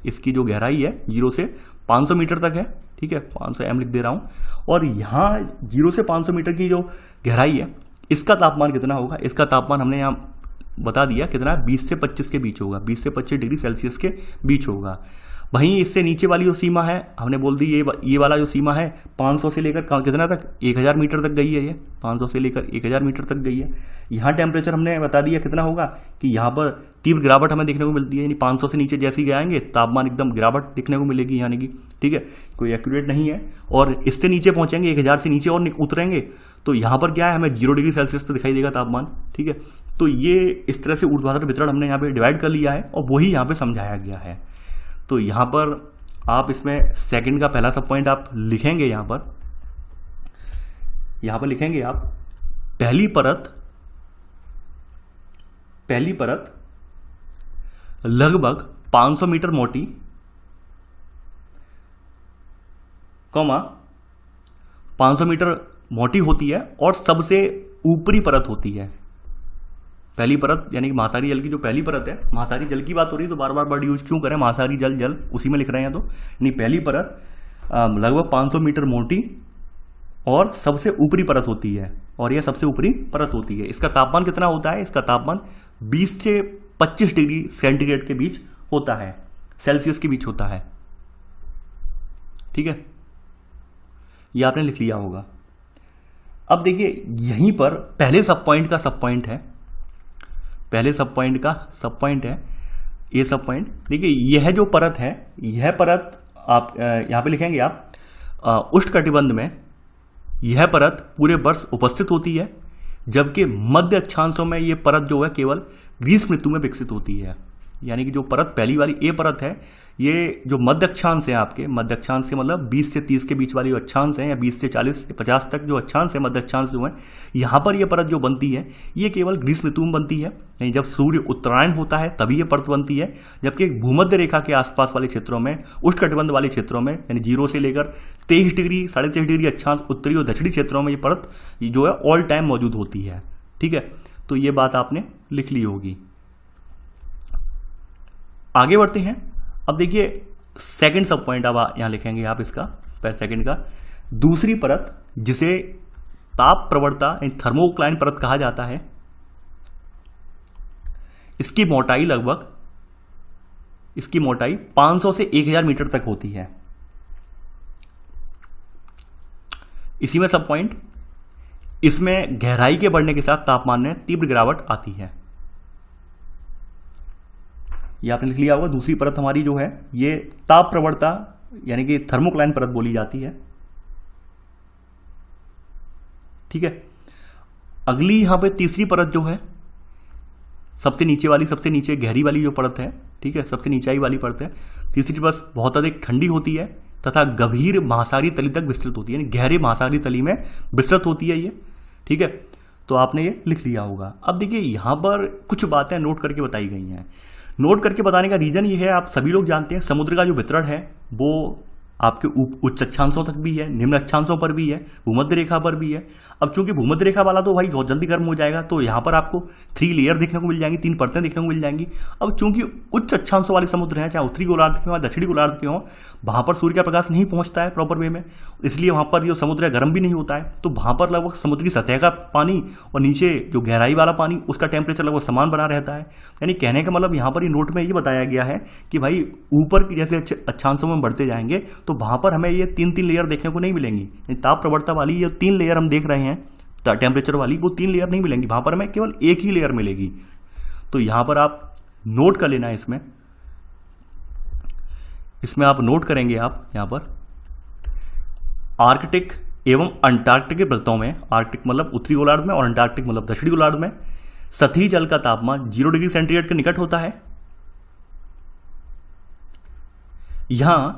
इसकी जो गहराई है 0 से 500 मीटर तक है, ठीक है, 500 m लिख दे रहा हूँ। और यहाँ 0 से 500 मीटर की जो गहराई है, इसका तापमान कितना होगा? इसका तापमान हमने यहाँ बता दिया कितना, 20 से 25 के बीच होगा, 20 से 25 डिग्री सेल्सियस के बीच होगा। वहीं इससे नीचे वाली जो सीमा है, हमने बोल दी ये वाला जो सीमा है 500 से लेकर कितना तक, 1000 मीटर तक गई है। ये 500 से लेकर 1000 मीटर तक गई है। यहाँ टेम्परेचर हमने बता दिया कितना होगा, कि यहाँ पर तीव्र गिरावट हमें देखने को मिलती है, यानी 500 से नीचे जैसे ही जाएंगे तापमान एकदम गिरावट देखने को मिलेगी, यानी कि, ठीक है, कोई एक्यूरेट नहीं है। और इससे नीचे पहुंचेंगे, 1000 से नीचे और उतरेंगे, तो यहाँ पर क्या है, हमें 0 डिग्री सेल्सियस पर दिखाई देगा तापमान, ठीक है। तो ये इस तरह से ऊर्ध्वाधर वितरण हमने यहाँ पे डिवाइड कर लिया है, और वही यहाँ पे समझाया गया है। तो यहाँ पर आप इसमें सेकंड का पहला सब पॉइंट आप लिखेंगे, यहाँ पर लिखेंगे आप, पहली परत लगभग 500 मीटर मोटी, 500 मीटर मोटी होती है और सबसे ऊपरी परत होती है। पहली परत यानी कि महासागरीय जल की जो पहली परत है, महासागरीय जल की बात हो रही है तो बार बार वर्ड यूज क्यों करें, महासागरीय जल उसी में लिख रहे हैं। तो यानी पहली परत लगभग 500 मीटर मोटी और सबसे ऊपरी परत होती है, और यह सबसे ऊपरी परत होती है। इसका तापमान कितना होता है? इसका तापमान 20 से 25 डिग्री सेंटीग्रेड के बीच होता है, सेल्सियस के बीच होता है, ठीक है, यह आपने लिख लिया होगा। अब देखिए, यहीं पर पहले सब पॉइंट का सब पॉइंट है, पहले सब पॉइंट का सब पॉइंट है, ये सब पॉइंट। देखिए, यह जो परत है, यह परत आप यहाँ पे लिखेंगे आप, उष्णकटिबंध में यह परत पूरे वर्ष उपस्थित होती है, जबकि मध्य अक्षांशों में यह परत जो है केवल ग्रीष्म ऋतु में विकसित होती है। यानी कि जो परत पहली वाली ए परत है, ये जो मध्य अक्षांश है आपके, मध्य अक्षांश से मतलब 20 से 30 के बीच वाली जो अक्षांश है, या 20 से 40 से 50 तक जो अक्षांश है, मध्य अक्षांश जो है, यहाँ पर ये परत जो बनती है, ये केवल ग्रीष्म ऋतु में बनती है। यानी जब सूर्य उत्तरायण होता है तभी ये परत बनती है, जबकि भूमध्य रेखा के आसपास वाले क्षेत्रों में, उष्णकटिबंध वाले क्षेत्रों में, यानी 0 से लेकर 23 डिग्री 23.5 डिग्री अक्षांश उत्तरी और दक्षिणी क्षेत्रों में ये परत जो है ऑल टाइम मौजूद होती है, ठीक है। तो ये बात आपने लिख ली होगी। आगे बढ़ते हैं। अब देखिए, सेकंड सब पॉइंट अब यहां लिखेंगे आप इसका, सेकंड का, दूसरी परत जिसे ताप प्रवणता यानी थर्मोक्लाइन परत कहा जाता है, इसकी मोटाई 500 से 1000 मीटर तक होती है। इसी में सब पॉइंट, इसमें गहराई के बढ़ने के साथ तापमान में तीव्र गिरावट आती है। ये आपने लिख लिया होगा। दूसरी परत हमारी जो है, ये ताप प्रवणता यानी कि थर्मोक्लाइन परत बोली जाती है, ठीक है। अगली यहां पे तीसरी परत जो है, सबसे नीचे वाली, सबसे नीचे गहरी वाली जो परत है, ठीक है, सबसे नीचाई वाली परत है। तीसरी परत बहुत अधिक ठंडी होती है तथा गंभीर महासागरीय तली तक विस्तृत होती है, यानी गहरे महासागरीय तली में विस्तृत होती है ये, ठीक है। तो आपने ये लिख लिया होगा। अब देखिए, यहां पर कुछ बातें नोट करके बताई गई हैं। नोट करके बताने का रीजन ये है, आप सभी लोग जानते हैं समुद्र का जो वितरण है वो आपके उच्च अक्षांशों तक भी है, निम्न अक्षांशों पर भी है, भूमध्य रेखा पर भी है। अब चूंकि भूमध्य रेखा वाला तो भाई बहुत जल्दी गर्म हो जाएगा, तो यहाँ पर आपको 3 लेयर देखने को मिल जाएंगी, 3 परतें देखने को मिल जाएंगी। अब चूंकि उच्च अक्षांशों वाले समुद्र हैं, चाहे उत्तरी गोलार्ध के हों दक्षिणी गोलार्ध के हों, वहां पर सूर्य का प्रकाश नहीं पहुंचता है प्रॉपर वे में, इसलिए वहां पर जो समुद्र है गर्म भी नहीं होता है। तो वहां पर लगभग समुद्र की सतह का पानी और नीचे जो गहराई वाला पानी उसका टेम्परेचर लगभग समान बना रहता है। यानी कहने का मतलब यहाँ पर ये नोट में ये बताया गया है कि भाई ऊपर की जैसे अक्षांशों में बढ़ते जाएंगे तो वहां पर हमें ये 3 लेयर देखने को नहीं मिलेंगी। ताप प्रवणता वाली ये 3 लेयर हम देख रहे हैं टेम्परेचर वाली, वो 3 लेयर नहीं मिलेंगी, वहां पर हमें केवल एक ही लेयर मिलेगी। तो यहां पर आप नोट कर लेना है, इसमें आप नोट करेंगे आप यहां पर आर्कटिक एवं अंटार्कटिक के वृत्तों में, आर्कटिक मतलब उत्तरी गोलार्ध में और अंटार्कटिक मतलब दक्षिणी गोलार्ध में सतही जल का तापमान 0 डिग्री सेंटीग्रेड के निकट होता है। यहां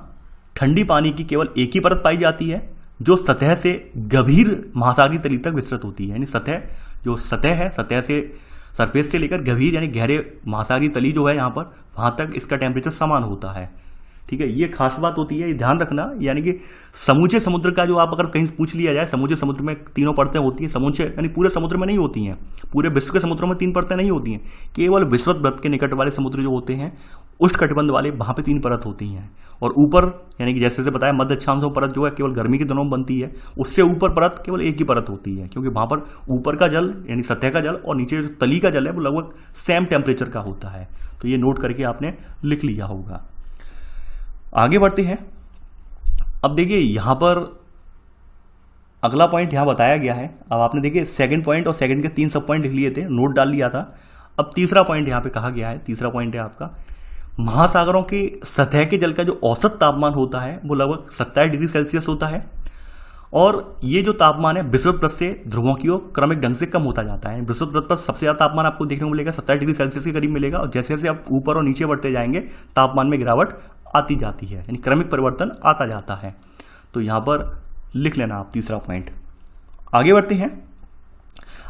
ठंडी पानी की केवल एक ही परत पाई जाती है जो सतह से गंभीर महासागरीय तली तक विस्तृत होती है। यानी सतह है, सतह से सरफेस से लेकर गंभीर यानी गहरे महासागरीय तली जो है यहाँ पर, वहां तक इसका टेम्परेचर समान होता है। ठीक है, ये खास बात होती है, ये ध्यान रखना। यानी कि समूचे समुद्र का जो आप अगर कहीं पूछ लिया जाए, समूचे समुद्र में 3 परतें होती हैं, समूचे यानी पूरे समुद्र में नहीं होती हैं, पूरे विश्व के समुद्रों में 3 परतें नहीं होती हैं, केवल विषुवत वृत्त के निकट वाले समुद्र जो होते हैं उष्णकटिबंध वाले, वहां पे 3 परत होती हैं। और ऊपर यानी कि जैसे बताया मध्य अक्षांशों परत जो है केवल गर्मी के दिनों में बनती है, उससे ऊपर परत केवल एक ही परत होती है, क्योंकि वहां पर ऊपर का जल यानी सतह का जल और नीचे जो तली का जल है वो लगभग सेम टेम्परेचर का होता है। तो ये नोट करके आपने लिख लिया होगा। आगे बढ़ते हैं। अब देखिए यहां पर अगला पॉइंट यहां बताया गया है। अब आपने देखिए सेकंड पॉइंट और सेकंड के 3 सब पॉइंट लिख लिए थे, नोट डाल लिया था। अब तीसरा पॉइंट यहां पे कहा गया है, तीसरा पॉइंट है आपका महासागरों की सतह के जल का जो औसत तापमान होता है वो लगभग 27 डिग्री सेल्सियस होता है। और ये जो तापमान है विषुवत वृत्त से ध्रुवों की ओर क्रमिक ढंग से कम होता जाता है। विषुवत वृत्त पर सबसे ज्यादा तापमान आपको देखने को मिलेगा 27 डिग्री सेल्सियस के करीब मिलेगा, और जैसे जैसे आप ऊपर और नीचे बढ़ते जाएंगे तापमान में गिरावट आती जाती है, यानी क्रमिक परिवर्तन आता जाता है। तो यहां पर लिख लेना आप तीसरा पॉइंट। आगे बढ़ते हैं।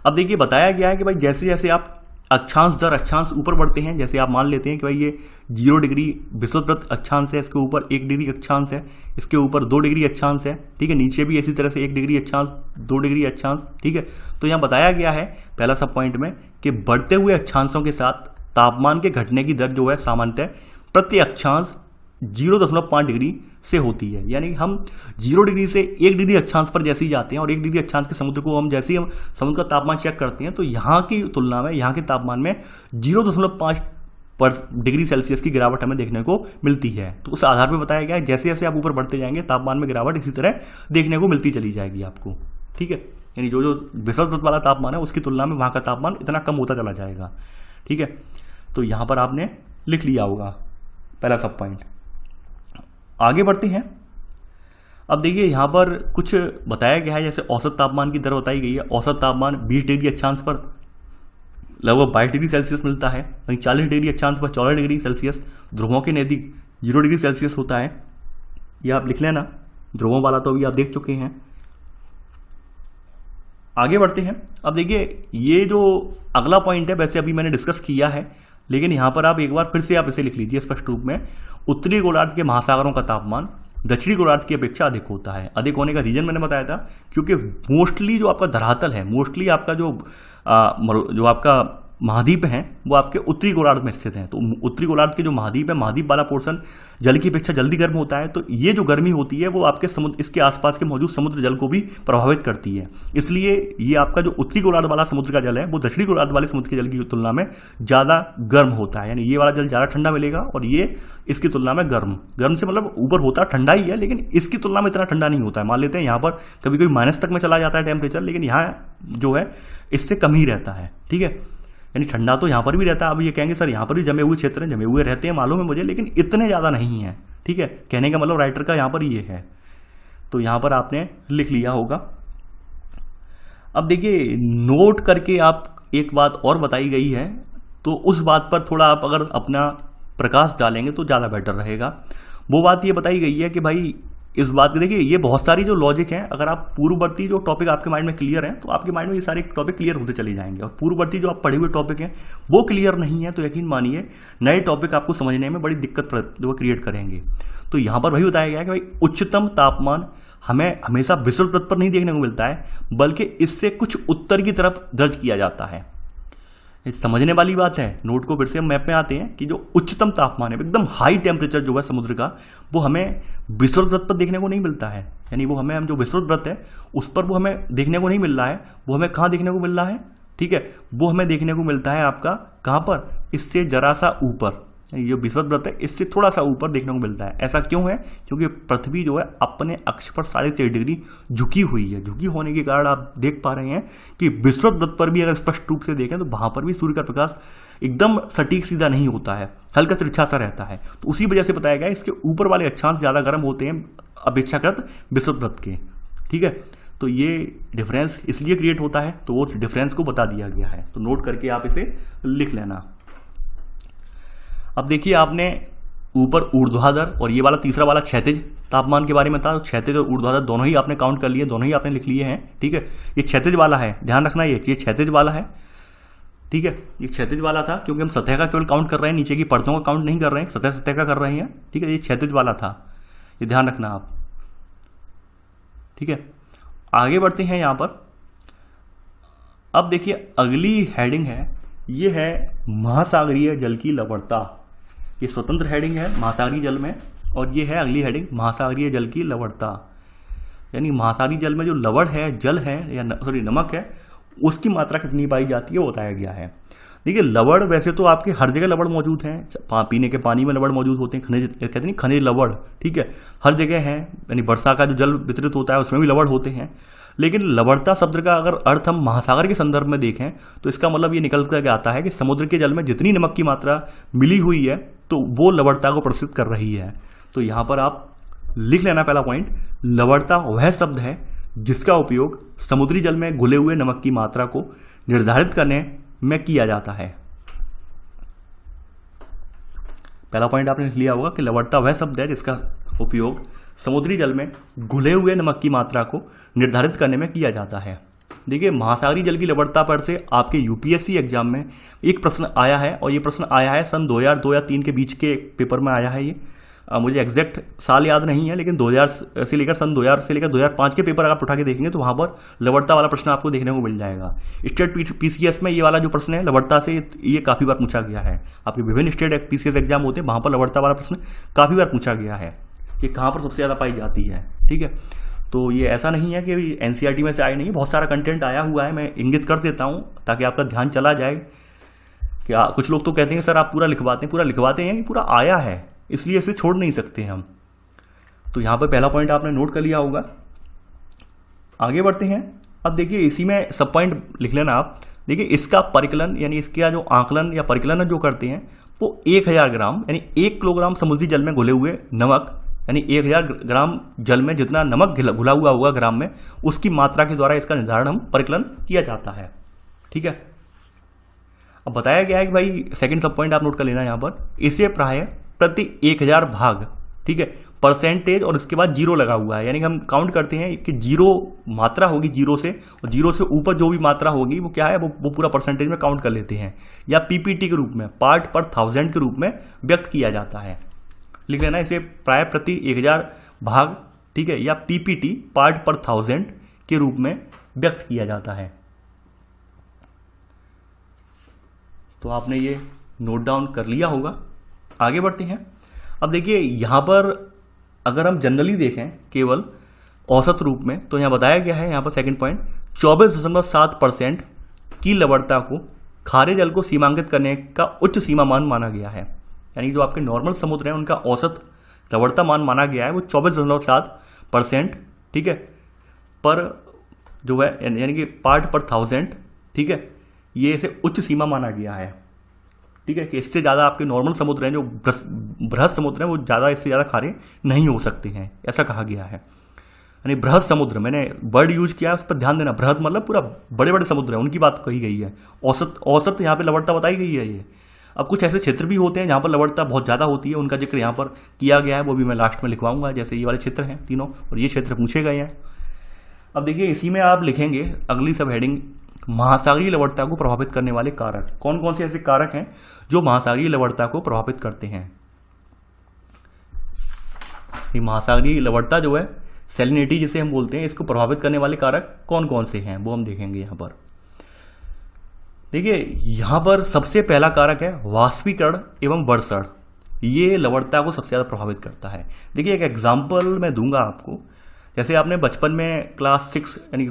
अब देखिए बताया गया है कि भाई जैसे जैसे आप अक्षांश दर अक्षांश ऊपर बढ़ते हैं, जैसे आप मान लेते हैं कि भाई ये 0 डिग्री विषुवत वृत्त अक्षांश है, इसके ऊपर 1 डिग्री अक्षांश है, इसके ऊपर 2 डिग्री अक्षांश है, ठीक है, नीचे भी इसी तरह से 1 डिग्री अक्षांश 2 डिग्री अक्षांश, ठीक है। तो यहाँ बताया गया है पहला सब पॉइंट में कि बढ़ते हुए अक्षांशों के साथ तापमान के घटने की दर जो है सामान्यतः प्रति अक्षांश 0.5 डिग्री से होती है। यानी हम 0 डिग्री से 1 डिग्री अक्षांश पर जैसे ही जाते हैं और 1 डिग्री अक्षांश के समुद्र को हम जैसे ही हम समुद्र का तापमान चेक करते हैं तो यहाँ की तुलना में यहाँ के तापमान में 0.5 डिग्री सेल्सियस की गिरावट हमें देखने को मिलती है। तो उस आधार पर बताया गया है जैसे जैसे आप ऊपर बढ़ते जाएंगे तापमान में गिरावट इसी तरह देखने को मिलती चली जाएगी आपको, ठीक है। यानी जो जो विषुवत वृत्त वाला तापमान है उसकी तुलना में वहाँ का तापमान इतना कम होता चला जाएगा, ठीक है। तो यहाँ पर आपने लिख लिया होगा पहला सब पॉइंट। आगे बढ़ते हैं। अब देखिए यहाँ पर कुछ बताया गया है, जैसे औसत तापमान की दर बताई गई है। औसत तापमान 20 डिग्री अक्षांश पर लगभग 22 डिग्री सेल्सियस मिलता है, वहीं 40 डिग्री अक्षांश पर 14 डिग्री सेल्सियस, ध्रुवों के नज़दीक 0 डिग्री सेल्सियस होता है। यह आप लिख लेना, ध्रुवों वाला तो अभी आप देख चुके हैं। आगे बढ़ते हैं। अब देखिए ये जो अगला पॉइंट है वैसे अभी मैंने डिस्कस किया है, लेकिन यहां पर आप एक बार फिर से आप इसे लिख लीजिए स्पष्ट रूप में। उत्तरी गोलार्ध के महासागरों का तापमान दक्षिणी गोलार्ध की अपेक्षा अधिक होता है। अधिक होने का रीजन मैंने बताया था क्योंकि मोस्टली जो आपका धरातल है, मोस्टली आपका जो आपका महाद्वीप हैं वो आपके उत्तरी गोलार्ध में स्थित हैं। तो उत्तरी गोलार्ध के जो महाद्वीप है, महाद्वीप वाला पोर्शन जल की अपेक्षा जल्दी गर्म होता है। तो ये जो गर्मी होती है वो आपके समुद्र इसके आसपास के मौजूद समुद्र जल को भी प्रभावित करती है। इसलिए ये आपका जो उत्तरी गोलार्ध वाला समुद्र का जल है वो दक्षिणी गोलार्ध वाले समुद्र के जल की तुलना में ज़्यादा गर्म होता है। यानी ये वाला जल ज़्यादा ठंडा मिलेगा और ये इसकी तुलना में गर्म से मतलब ऊपर होता ठंडा ही है, लेकिन इसकी तुलना में इतना ठंडा नहीं होता है। मान लेते हैं यहाँ पर कभी कभी माइनस तक में चला जाता है टेम्परेचर, लेकिन यहाँ जो है इससे कम ही रहता है, ठीक है। यानी ठंडा तो यहाँ पर भी रहता है। अब ये कहेंगे सर यहाँ पर भी जमे हुए क्षेत्र हैं, जमे हुए रहते हैं, मालूम है मुझे, लेकिन इतने ज़्यादा नहीं है, ठीक है। कहने का मतलब राइटर का यहाँ पर ये है, तो यहाँ पर आपने लिख लिया होगा। अब देखिए नोट करके आप एक बात और बताई गई है, तो उस बात पर थोड़ा आप अगर अपना प्रकाश डालेंगे तो ज़्यादा बेटर रहेगा। वो बात ये बताई गई है कि भाई इस बात की देखिए, ये बहुत सारी जो लॉजिक है, अगर आप पूर्ववर्ती जो टॉपिक आपके माइंड में क्लियर है तो आपके माइंड में ये सारे टॉपिक क्लियर होते चले जाएंगे, और पूर्ववर्ती जो आप पढ़े हुए टॉपिक हैं वो क्लियर नहीं है तो यकीन मानिए नए टॉपिक आपको समझने में बड़ी दिक्कत जो क्रिएट करेंगे। तो यहाँ पर वही बताया गया है कि भाई उच्चतम तापमान हमें हमेशा विषुववृत्त पर नहीं देखने को मिलता है, बल्कि इससे कुछ उत्तर की तरफ दर्ज किया जाता है। समझने वाली बात है। नोट को फिर से हम मैप में आते हैं कि जो उच्चतम तापमान है, एकदम हाई टेम्परेचर जो है समुद्र का, वो हमें विषुववृत्त पर देखने को नहीं मिलता है। यानी वो हमें जो विषुववृत्त है उस पर वो हमें देखने को नहीं मिल रहा है, वो हमें कहाँ देखने को मिल रहा है, ठीक है, वो हमें देखने को मिलता है आपका कहाँ पर, इससे जरा सा ऊपर, ये विषुववृत्त है इससे थोड़ा सा ऊपर देखने को मिलता है। ऐसा क्यों है? क्योंकि पृथ्वी जो है अपने अक्ष पर 6.5 डिग्री झुकी हुई है। झुकी होने के कारण आप देख पा रहे हैं कि विषुववृत्त पर भी अगर स्पष्ट रूप से देखें तो वहां पर भी सूर्य का प्रकाश एकदम सटीक सीधा नहीं होता है, हल्का तिरछा सा रहता है। तो उसी वजह से बताया गया इसके ऊपर वाले अक्षांश ज्यादा गर्म होते हैं अपेक्षाकृत विषुववृत्त के, ठीक है। तो ये डिफरेंस इसलिए क्रिएट होता है, तो वो डिफरेंस को बता दिया गया है, तो नोट करके आप इसे लिख लेना। अब देखिए, आपने ऊपर ऊर्ध्वाधर और ये वाला तीसरा वाला क्षैतिज तापमान के बारे में था। क्षैतिज और ऊर्ध्वाधर दोनों ही आपने काउंट कर लिए, दोनों ही आपने लिख लिए हैं, ठीक है। ये क्षैतिज वाला है, ध्यान रखना, ये क्षैतिज वाला है, ठीक है। ये क्षैतिज वाला था क्योंकि हम सतह का केवल काउंट कर रहे हैं, नीचे की परतों का काउंट नहीं कर रहे हैं, सतह सतह का कर रहे हैं, ठीक है। ये क्षैतिज वाला था, ये ध्यान रखना आप, ठीक है। आगे बढ़ते हैं यहां पर। अब देखिए अगली हेडिंग है, ये है महासागरीय जल की लवणता। ये स्वतंत्र हेडिंग है महासागरीय जल में, और ये है अगली हेडिंग महासागरीय जल की लवणता। यानी महासागरीय जल में जो लवण है, जल है या सॉरी नमक है, उसकी मात्रा कितनी पाई जाती है वो बताया गया है। देखिए लवण वैसे तो आपके हर जगह लवण मौजूद हैं, पीने के पानी में लवण मौजूद होते हैं, खनिज कहते हैं खनिज लवण, ठीक है, हर जगह है। यानी वर्षा का जो जल वितरित होता है उसमें भी लवण होते हैं। लेकिन लवणता शब्द का अगर अर्थ हम महासागर के संदर्भ में देखें तो इसका मतलब ये निकल कर आता है कि समुद्र के जल में जितनी नमक की मात्रा मिली हुई है तो वो लवणता को प्रदर्शित कर रही है। तो यहां पर आप लिख लेना पहला पॉइंट, लवणता वह शब्द है जिसका उपयोग समुद्री जल में घुले हुए नमक की मात्रा को निर्धारित करने में किया जाता है। पहला पॉइंट आपने लिख लिया होगा कि लवणता वह शब्द है जिसका उपयोग समुद्री जल में घुले हुए नमक की मात्रा को निर्धारित करने में किया जाता है। देखिए महासागरीय जल की लवणता पर से आपके यूपीएससी एग्जाम में एक प्रश्न आया है, और ये प्रश्न आया है सन 2002 या 2003 के बीच के पेपर में आया है। ये मुझे एग्जैक्ट साल याद नहीं है, लेकिन 2000 से लेकर सन 2000 से लेकर 2005 के पेपर अगर आप उठा के देखेंगे तो वहां पर लवणता वाला प्रश्न आपको देखने को मिल जाएगा। स्टेट पीसीएस में ये वाला जो प्रश्न है लवणता से, ये काफी बार पूछा गया है। आपके विभिन्न स्टेट पीसीएस एग्जाम होते हैं, वहां पर लवणता वाला प्रश्न काफी बार पूछा गया है कि कहाँ पर सबसे ज्यादा पाई जाती है, ठीक है। तो ये ऐसा नहीं है कि एनसीईआरटी में से आए नहीं, बहुत सारा कंटेंट आया हुआ है, मैं इंगित कर देता हूँ ताकि आपका ध्यान चला जाए। कि कुछ लोग तो कहते हैं सर आप पूरा लिखवाते हैं कि पूरा आया है, इसलिए इसे छोड़ नहीं सकते हम। तो यहाँ पर पहला पॉइंट आपने नोट कर लिया होगा। आगे बढ़ते हैं। अब देखिए इसी में सब पॉइंट लिख लेना आप। देखिए इसका परिकलन यानी इसका जो आकलन या परिकलन जो करते हैं वो 1000 ग्राम यानी 1 किलोग्राम समुद्री जल में घुले हुए नमक, यानी 1000 ग्राम जल में जितना नमक घुला हुआ होगा ग्राम में, उसकी मात्रा के द्वारा इसका निर्धारण हम परिकलन किया जाता है, ठीक है। अब बताया गया है कि भाई सेकंड सब पॉइंट आप नोट कर लेना यहाँ पर, इसे प्राय प्रति 1000 भाग, ठीक है, परसेंटेज और इसके बाद जीरो लगा हुआ है, यानी हम काउंट करते हैं कि जीरो मात्रा होगी जीरो से, और जीरो से ऊपर जो भी मात्रा होगी वो क्या है, वो पूरा परसेंटेज में काउंट कर लेते हैं, या पीपीटी के रूप में, पार्ट पर 1000 के रूप में व्यक्त किया जाता है। लिख लेना इसे प्राय प्रति 1000 भाग, ठीक है, या पीपीटी पार्ट पर 1000 के रूप में व्यक्त किया जाता है। तो आपने ये नोट डाउन कर लिया होगा। आगे बढ़ते हैं। अब देखिए यहां पर अगर हम जनरली देखें केवल औसत रूप में, तो यहां बताया गया है, यहां पर सेकंड पॉइंट 24.7% की लवणता को खारे जल को सीमांकित करने का उच्च सीमा मान माना गया है। यानी जो आपके नॉर्मल समुद्र है उनका औसत लवणता मान माना गया है वो 24.7%, ठीक है, पर जो है यानी कि पार्ट पर 1000, ठीक है, ये इसे उच्च सीमा माना गया है, ठीक है, कि इससे ज़्यादा आपके नॉर्मल समुद्र हैं जो बृहद समुद्र हैं वो ज़्यादा इससे ज़्यादा खारे नहीं हो सकते हैं, ऐसा कहा गया है। यानी बृहद समुद्र, मैंने वर्ड यूज किया है उस पर ध्यान देना, बृहद मतलब पूरा बड़े बड़े समुद्र हैं उनकी बात कही गई है। औसत यहाँ पे लवणता बताई गई है ये। अब कुछ ऐसे क्षेत्र भी होते हैं जहाँ पर लवणता बहुत ज़्यादा होती है, उनका जिक्र यहाँ पर किया गया है, वो भी मैं लास्ट में लिखवाऊंगा। जैसे ये वाले क्षेत्र हैं तीनों, और ये क्षेत्र पूछे गए हैं। अब देखिए इसी में आप लिखेंगे अगली सब हेडिंग, महासागरीय लवणता को प्रभावित करने वाले कारक। कौन कौन से ऐसे कारक हैं जो महासागरीय लवणता को प्रभावित करते हैं? ये महासागरीय लवणता जो है, सैलिनिटी जिसे हम बोलते हैं, इसको प्रभावित करने वाले कारक कौन कौन से हैं वो हम देखेंगे यहाँ पर। देखिए यहाँ पर सबसे पहला कारक है वाष्पीकरण एवं वर्षण। ये लवणता को सबसे ज़्यादा प्रभावित करता है। देखिए एक एग्जाम्पल मैं दूंगा आपको। जैसे आपने बचपन में क्लास 6 यानी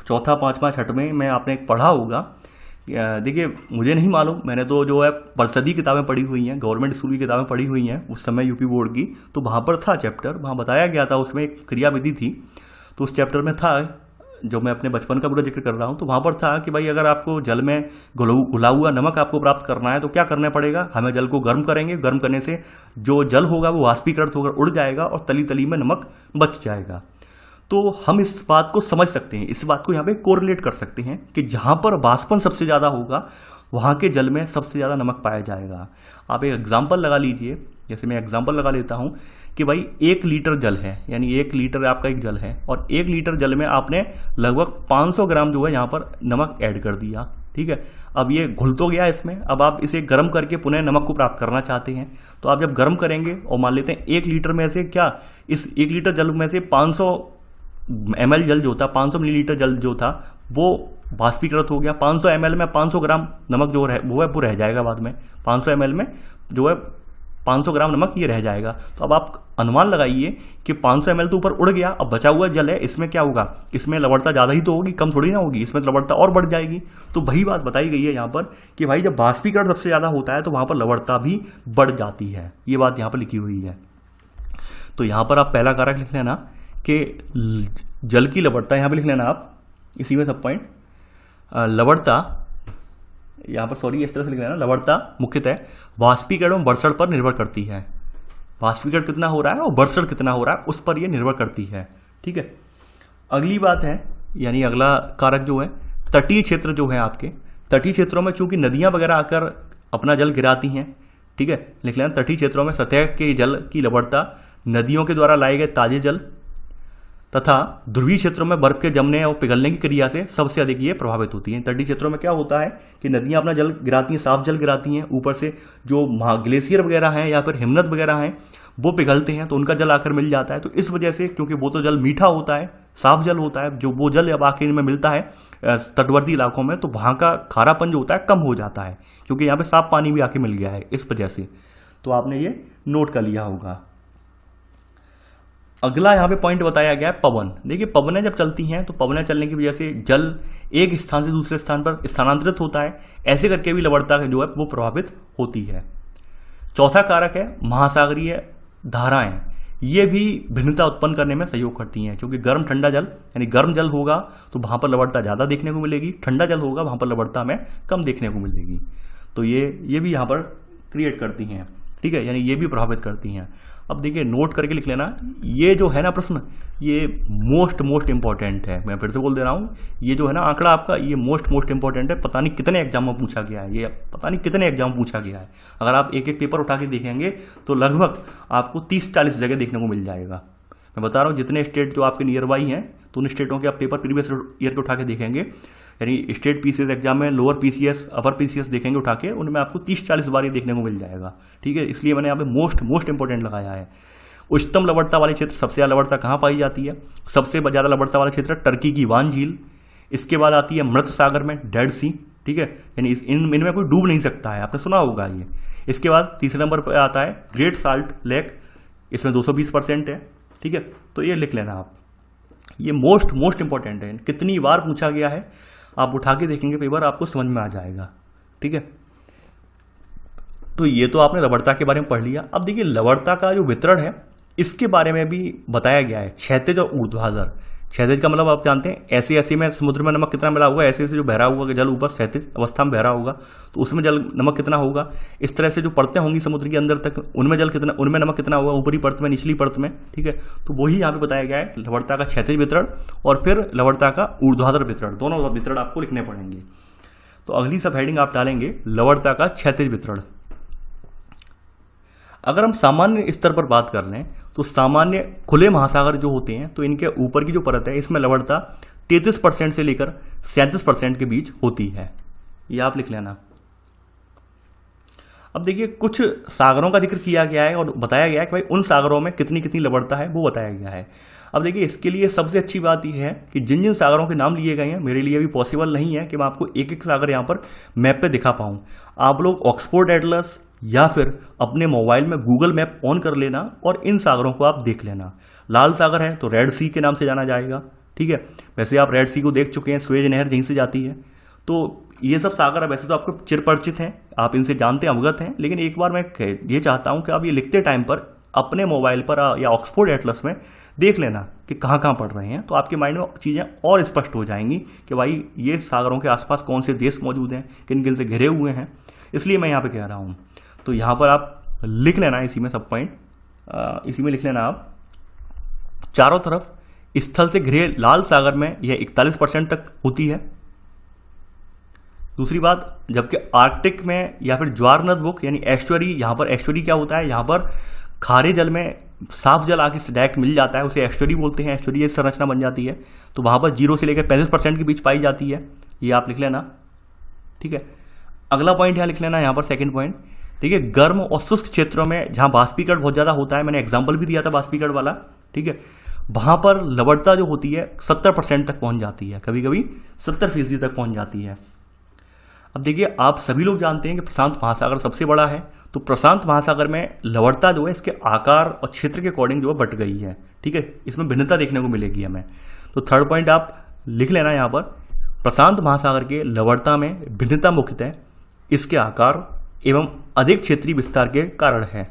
चौथा पाँचवा छठवें में आपने पढ़ा होगा। देखिए मुझे नहीं मालूम, मैंने तो जो है परिषदी किताबें पढ़ी हुई हैं, गवर्नमेंट स्कूल की किताबें पढ़ी हुई हैं उस समय यूपी बोर्ड की। तो वहाँ पर था चैप्टर, वहाँ बताया गया था, उसमें एक क्रियाविधि थी। तो उस चैप्टर में था, जो मैं अपने बचपन का पूरा जिक्र कर रहा हूँ, तो वहाँ पर था कि भाई अगर आपको जल में घुला हुआ नमक आपको प्राप्त करना है तो क्या करना पड़ेगा, हमें जल को गर्म करेंगे, गर्म करने से जो जल होगा वो वाष्पीकृत होकर उड़ जाएगा और तली तली में नमक बच जाएगा। तो हम इस बात को समझ सकते हैं, इस बात को यहाँ पे कोरिलेट कर सकते हैं कि जहाँ पर वाष्पन सबसे ज़्यादा होगा वहाँ के जल में सबसे ज़्यादा नमक पाया जाएगा। आप एक एग्जाम्पल लगा लीजिए, जैसे मैं एग्जाम्पल लगा लेता हूँ कि भाई 1 लीटर जल है, यानी 1 लीटर आपका एक जल है, और 1 लीटर जल में आपने लगभग 500 ग्राम जो है यहाँ पर नमक ऐड कर दिया। ठीक है, अब ये घुल तो गया इसमें, अब आप इसे गर्म करके पुनः नमक को प्राप्त करना चाहते हैं। तो आप जब गर्म करेंगे और मान लेते हैं 1 लीटर में से क्या, इस 1 लीटर जल में से 500 ml जल जो था, 500 मिलीलीटर जल जो था वो वाष्पीकृत हो गया। 500 ml में 500 ग्राम नमक जो वो रह जाएगा बाद में। 500 ml में जो है 500 ग्राम नमक ये रह जाएगा। तो अब आप अनुमान लगाइए कि 500 ml तो ऊपर उड़ गया, अब बचा हुआ जल है, इसमें क्या होगा, इसमें लवणता ज़्यादा ही तो होगी, कम थोड़ी ना होगी, इसमें लवणता और बढ़ जाएगी। तो वही बात बताई गई है यहाँ पर कि भाई जब वाष्पीकरण सबसे ज़्यादा होता है तो वहाँ पर लवणता भी बढ़ जाती है। ये बात यहाँ पर लिखी हुई है। तो यहाँ पर आप पहला कारक लिख लेना कि जल की लवणता, यहाँ पे लिख लेना आप इसी में सब पॉइंट, लवणता यहाँ पर सॉरी इस तरह से लिख लेना, लवणता मुख्यतः वाष्पीकरण और वर्षण पर निर्भर करती है। वाष्पीकरण कितना हो रहा है और वर्षण कितना हो रहा है उस पर यह निर्भर करती है। ठीक है, अगली बात है, यानी अगला कारक जो है तटीय क्षेत्र जो है आपके, तटीय क्षेत्रों में चूंकि नदियां वगैरह आकर अपना जल गिराती हैं। ठीक है, लिख लेना तटीय क्षेत्रों में सतह के जल की लवणता नदियों के द्वारा लाए गए ताजे जल तथा ध्रुवीय क्षेत्रों में बर्फ के जमने और पिघलने की क्रिया से सबसे अधिक ये प्रभावित होती है। तटीय क्षेत्रों में क्या होता है कि नदियां अपना जल गिराती हैं, साफ जल गिराती हैं, ऊपर से जो ग्लेशियर वगैरह हैं या फिर हिमनद वगैरह हैं वो पिघलते हैं तो उनका जल आकर मिल जाता है। तो इस वजह से, क्योंकि वो तो जल मीठा होता है, साफ जल होता है, जो वो जल अब आखिर में मिलता है तटवर्ती इलाकों में, तो वहाँ का खारापन जो होता है कम हो जाता है, क्योंकि यहाँ पे साफ पानी भी आके मिल गया है इस वजह से। तो आपने ये नोट कर लिया होगा। अगला यहाँ पे पॉइंट बताया गया है पवन। देखिए पवनें जब चलती हैं तो पवनें चलने की वजह से जल एक स्थान से दूसरे स्थान पर स्थानांतरित होता है, ऐसे करके भी लवणता जो है वो प्रभावित होती है। चौथा कारक है महासागरीय धाराएं। ये भी भिन्नता उत्पन्न करने में सहयोग करती हैं, क्योंकि गर्म ठंडा जल, यानी गर्म जल होगा तो वहाँ पर लवणता ज़्यादा देखने को मिलेगी, ठंडा जल होगा वहाँ पर लवणता में कम देखने को मिलेगी। तो ये भी यहाँ पर क्रिएट करती हैं। ठीक है, यानी ये भी प्रभावित करती हैं। अब देखिए नोट करके लिख लेना, ये जो है ना प्रश्न, ये मोस्ट इंपॉर्टेंट है। मैं फिर से बोल दे रहा हूँ, ये जो है ना आंकड़ा आपका, ये मोस्ट इंपॉर्टेंट है। पता नहीं कितने एग्जाम में पूछा गया है, ये पता नहीं कितने एग्जाम में पूछा गया है। अगर आप एक एक पेपर उठा के देखेंगे तो लगभग आपको 30-40 जगह देखने को मिल जाएगा। मैं बता रहा हूँ, जितने स्टेट जो आपके नियर बाई हैं तो उन स्टेटों के आप पेपर प्रीवियस ईयर के उठा के देखेंगे, यानी स्टेट पीसीएस एग्जाम में लोअर पीसीएस अपर पीसीएस देखेंगे उठा के, उनमें आपको 30-40 बार ये देखने को मिल जाएगा। ठीक है, इसलिए मैंने यहाँ पे मोस्ट इंपॉर्टेंट लगाया है। उच्चतम लवणता वाले क्षेत्र, सबसे ज़्यादा लवणता कहाँ पाई जाती है? सबसे ज़्यादा लवणता वाला क्षेत्र टर्की की वान झील, इसके बाद आती है मृत सागर में डेड सी। ठीक है, यानी इनमें कोई डूब नहीं सकता है, आपने सुना होगा ये। इसके बाद तीसरे नंबर पर आता है ग्रेट साल्ट लेक, इसमें 220% है। ठीक है, तो ये लिख लेना आप, ये मोस्ट इंपॉर्टेंट है। कितनी बार पूछा गया है आप उठा के देखेंगे पेपर, आपको समझ में आ जाएगा। ठीक है, तो ये तो आपने लवणता के बारे में पढ़ लिया। अब देखिए लवणता का जो वितरण है इसके बारे में भी बताया गया है, क्षैतिज और ऊर्ध्वाधर। क्षैतिज का मतलब आप जानते हैं ऐसे में समुद्र में नमक कितना मिला हुआ है, ऐसे जो बह रहा होगा जल ऊपर क्षैतिज अवस्था में बह रहा होगा तो उसमें जल नमक कितना होगा। इस तरह से जो परतें होंगी समुद्र के अंदर तक, उनमें जल कितना, उनमें नमक कितना होगा, ऊपरी परत में, निचली परत में। ठीक है, तो वही यहाँ पे बताया गया है, लवणता का क्षैतिज वितरण और फिर लवणता का ऊर्ध्वाधर वितरण, दोनों वितरण आपको लिखने पड़ेंगे। तो अगली सब हेडिंग आप डालेंगे लवणता का क्षैतिज वितरण। अगर हम सामान्य स्तर पर बात कर लें तो सामान्य खुले महासागर जो होते हैं तो इनके ऊपर की जो परत है इसमें लवणता 33% से लेकर 37% के बीच होती है, ये आप लिख लेना। अब देखिए कुछ सागरों का जिक्र किया गया है और बताया गया है कि भाई उन सागरों में कितनी कितनी लवणता है वो बताया गया है। अब देखिए इसके लिए सबसे अच्छी बात यह है कि जिन जिन सागरों के नाम लिए गए हैं मेरे लिए अभी पॉसिबल नहीं है कि मैं आपको एक एक सागर यहाँ पर मैप पे दिखा पाऊँ। आप लोग ऑक्सफोर्ड एटलस या फिर अपने मोबाइल में गूगल मैप ऑन कर लेना और इन सागरों को आप देख लेना। लाल सागर है तो रेड सी के नाम से जाना जाएगा, ठीक है। वैसे आप रेड सी को देख चुके हैं, स्वेज नहर यहीं से जाती है। तो ये सब सागर अब वैसे तो आपको चिरपरिचित हैं, आप इनसे जानते अवगत हैं, लेकिन एक बार मैं ये चाहता हूं कि आप ये लिखते टाइम पर अपने मोबाइल पर या ऑक्सफोर्ड एटलस में देख लेना कि कहाँ कहाँ पढ़ रहे हैं, तो आपके माइंड में चीज़ें और स्पष्ट हो जाएंगी कि भाई ये सागरों के आसपास कौन से देश मौजूद हैं, किन किन से घिरे हुए हैं। इसलिए मैं यहाँ पे कह रहा हूँ। तो यहाँ पर आप लिख लेना इसी में सब पॉइंट, इसी में लिख लेना आप चारों तरफ स्थल से घिरे लाल सागर में यह 41% तक होती है। दूसरी बात, जबकि आर्कटिक में या फिर ज्वार नदबुक यानी एस्चुअरी, यहाँ पर एस्चुअरी क्या होता है, यहाँ पर खारे जल में साफ जल आके डायरेक्ट मिल जाता है, उसे एस्चुअरी बोलते हैं। एस्चुअरी ये संरचना बन जाती है, तो वहाँ पर 0 से लेकर 35% के बीच पाई जाती है, ये आप लिख लेना, ठीक है। अगला पॉइंट यहाँ लिख लेना, यहाँ पर सेकेंड पॉइंट देखिए, गर्म और शुष्क क्षेत्रों में जहाँ बाष्पीकरण बहुत ज़्यादा होता है, मैंने एग्जाम्पल भी दिया था बाष्पीकरण वाला, ठीक है, वहाँ पर लवणता जो होती है 70% तक पहुँच जाती है, कभी कभी 70% तक पहुँच जाती है। अब देखिए आप सभी लोग जानते हैं कि प्रशांत महासागर सबसे बड़ा है, तो प्रशांत महासागर में लवणता जो है इसके आकार और क्षेत्र के अकॉर्डिंग जो है बट गई है, ठीक है, इसमें भिन्नता देखने को मिलेगी हमें। तो थर्ड पॉइंट आप लिख लेना यहाँ पर, प्रशांत महासागर के लवणता में भिन्नता मुख्यतः इसके आकार एवं अधिक क्षेत्रीय विस्तार के कारण है।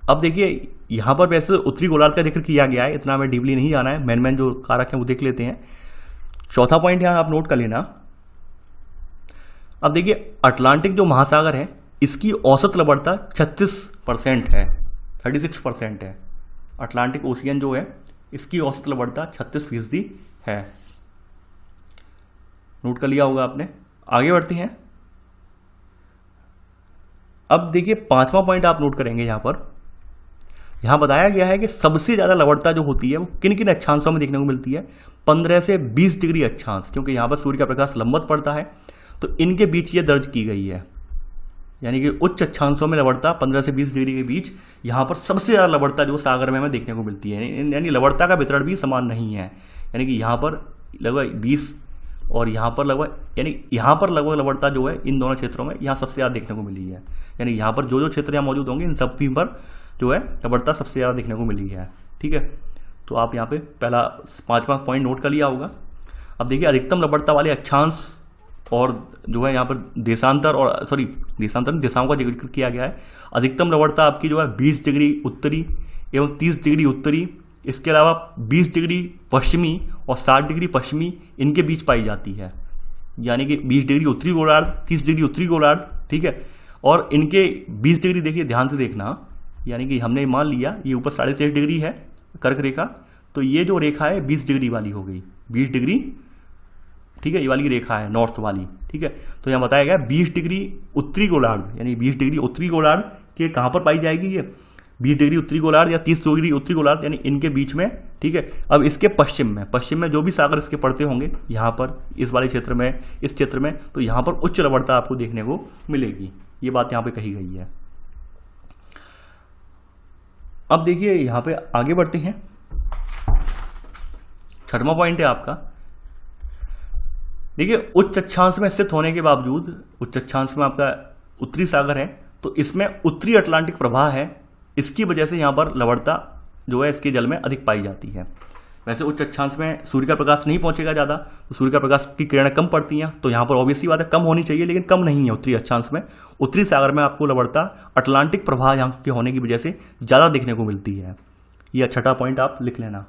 अब देखिए यहाँ पर वैसे उत्तरी गोलार्ध का जिक्र किया गया है, इतना हमें डीपली नहीं जाना है, मेन जो कारक है वो देख लेते हैं। चौथा पॉइंट यहाँ आप नोट कर लेना। अब देखिए अटलांटिक जो महासागर है इसकी औसत लवणता 36% है, 36% है। अटलांटिक ओशियन जो है इसकी औसत लवणता 36% है, नोट कर लिया होगा आपने। आगे बढ़ते हैं। अब देखिए पांचवा पॉइंट आप नोट करेंगे यहाँ पर, यहाँ बताया गया है कि सबसे ज़्यादा लवणता जो होती है वो किन किन अक्षांशों में देखने को मिलती है, 15 से 20 डिग्री अक्षांश, क्योंकि यहाँ पर सूर्य का प्रकाश लंबवत पड़ता है तो इनके बीच ये दर्ज की गई है। यानी कि उच्च अक्षांशों में लवणता 15 से 20 डिग्री के बीच यहाँ पर सबसे ज़्यादा लवणता जो सागर में हमें देखने को मिलती है। यानी लवणता का वितरण भी समान नहीं है, यानी कि यहाँ पर लगभग 20 और यहाँ पर लगभग लवणता जो है इन दोनों क्षेत्रों में यहाँ सबसे ज़्यादा देखने को मिली है। यानी यहाँ पर जो क्षेत्र यहाँ मौजूद होंगे इन सब भी पर जो है लवणता सबसे ज़्यादा देखने को मिली है, ठीक है। तो आप यहाँ पे पहला पांचवा पॉइंट नोट कर लिया होगा। अब देखिए अधिकतम लवणता वाले अक्षांश और जो है यहाँ पर दिशाओं का जिक्र किया गया है। अधिकतम लवणता आपकी जो है 20 डिग्री उत्तरी एवं 30 डिग्री उत्तरी, इसके अलावा 20 डिग्री पश्चिमी और 60 डिग्री पश्चिमी इनके बीच पाई जाती है। यानी कि 20 डिग्री उत्तरी गोलार्ध, 30 डिग्री उत्तरी गोलार्ध, ठीक है। और इनके 20 डिग्री देखिए ध्यान से देखना, यानी कि हमने मान लिया ये ऊपर 3.5 डिग्री है कर्क रेखा, तो ये जो रेखा है 20 डिग्री वाली हो गई, 20 डिग्री, ठीक है, ये वाली रेखा है नॉर्थ वाली, ठीक है। तो यहाँ बताया गया 20 डिग्री उत्तरी गोलार्ध, यानी 20 डिग्री उत्तरी गोलार्ध के कहाँ पर पाई जाएगी ये 20 डिग्री उत्तरी गोलार्ध या 30 डिग्री उत्तरी गोलार्ध, यानी इनके बीच में, ठीक है। अब इसके पश्चिम में जो भी सागर इसके पड़ते होंगे यहाँ पर इस वाले क्षेत्र में, इस क्षेत्र में, तो यहाँ पर उच्च लवणता आपको देखने को मिलेगी, ये बात यहाँ पे कही गई है। अब देखिए यहाँ पे आगे बढ़ते हैं। छठवां पॉइंट है आपका, देखिए उच्च अक्षांश में स्थित होने के बावजूद, उच्च अक्षांश में आपका उत्तरी सागर है तो इसमें उत्तरी अटलांटिक प्रवाह है, इसकी वजह से यहाँ पर लवणता जो है इसके जल में अधिक पाई जाती है। वैसे उच्च अक्षांश में सूर्य का प्रकाश नहीं पहुंचेगा ज़्यादा, तो सूर्य का प्रकाश की किरणें कम पड़ती हैं, तो यहाँ पर ऑब्वियसली बात है कम होनी चाहिए, लेकिन कम नहीं है उत्तरी अक्षांश में। उत्तरी सागर में आपको लवणता अटलांटिक प्रवाह यहाँ के होने की वजह से ज़्यादा देखने को मिलती है। यह छठा पॉइंट आप लिख लेना।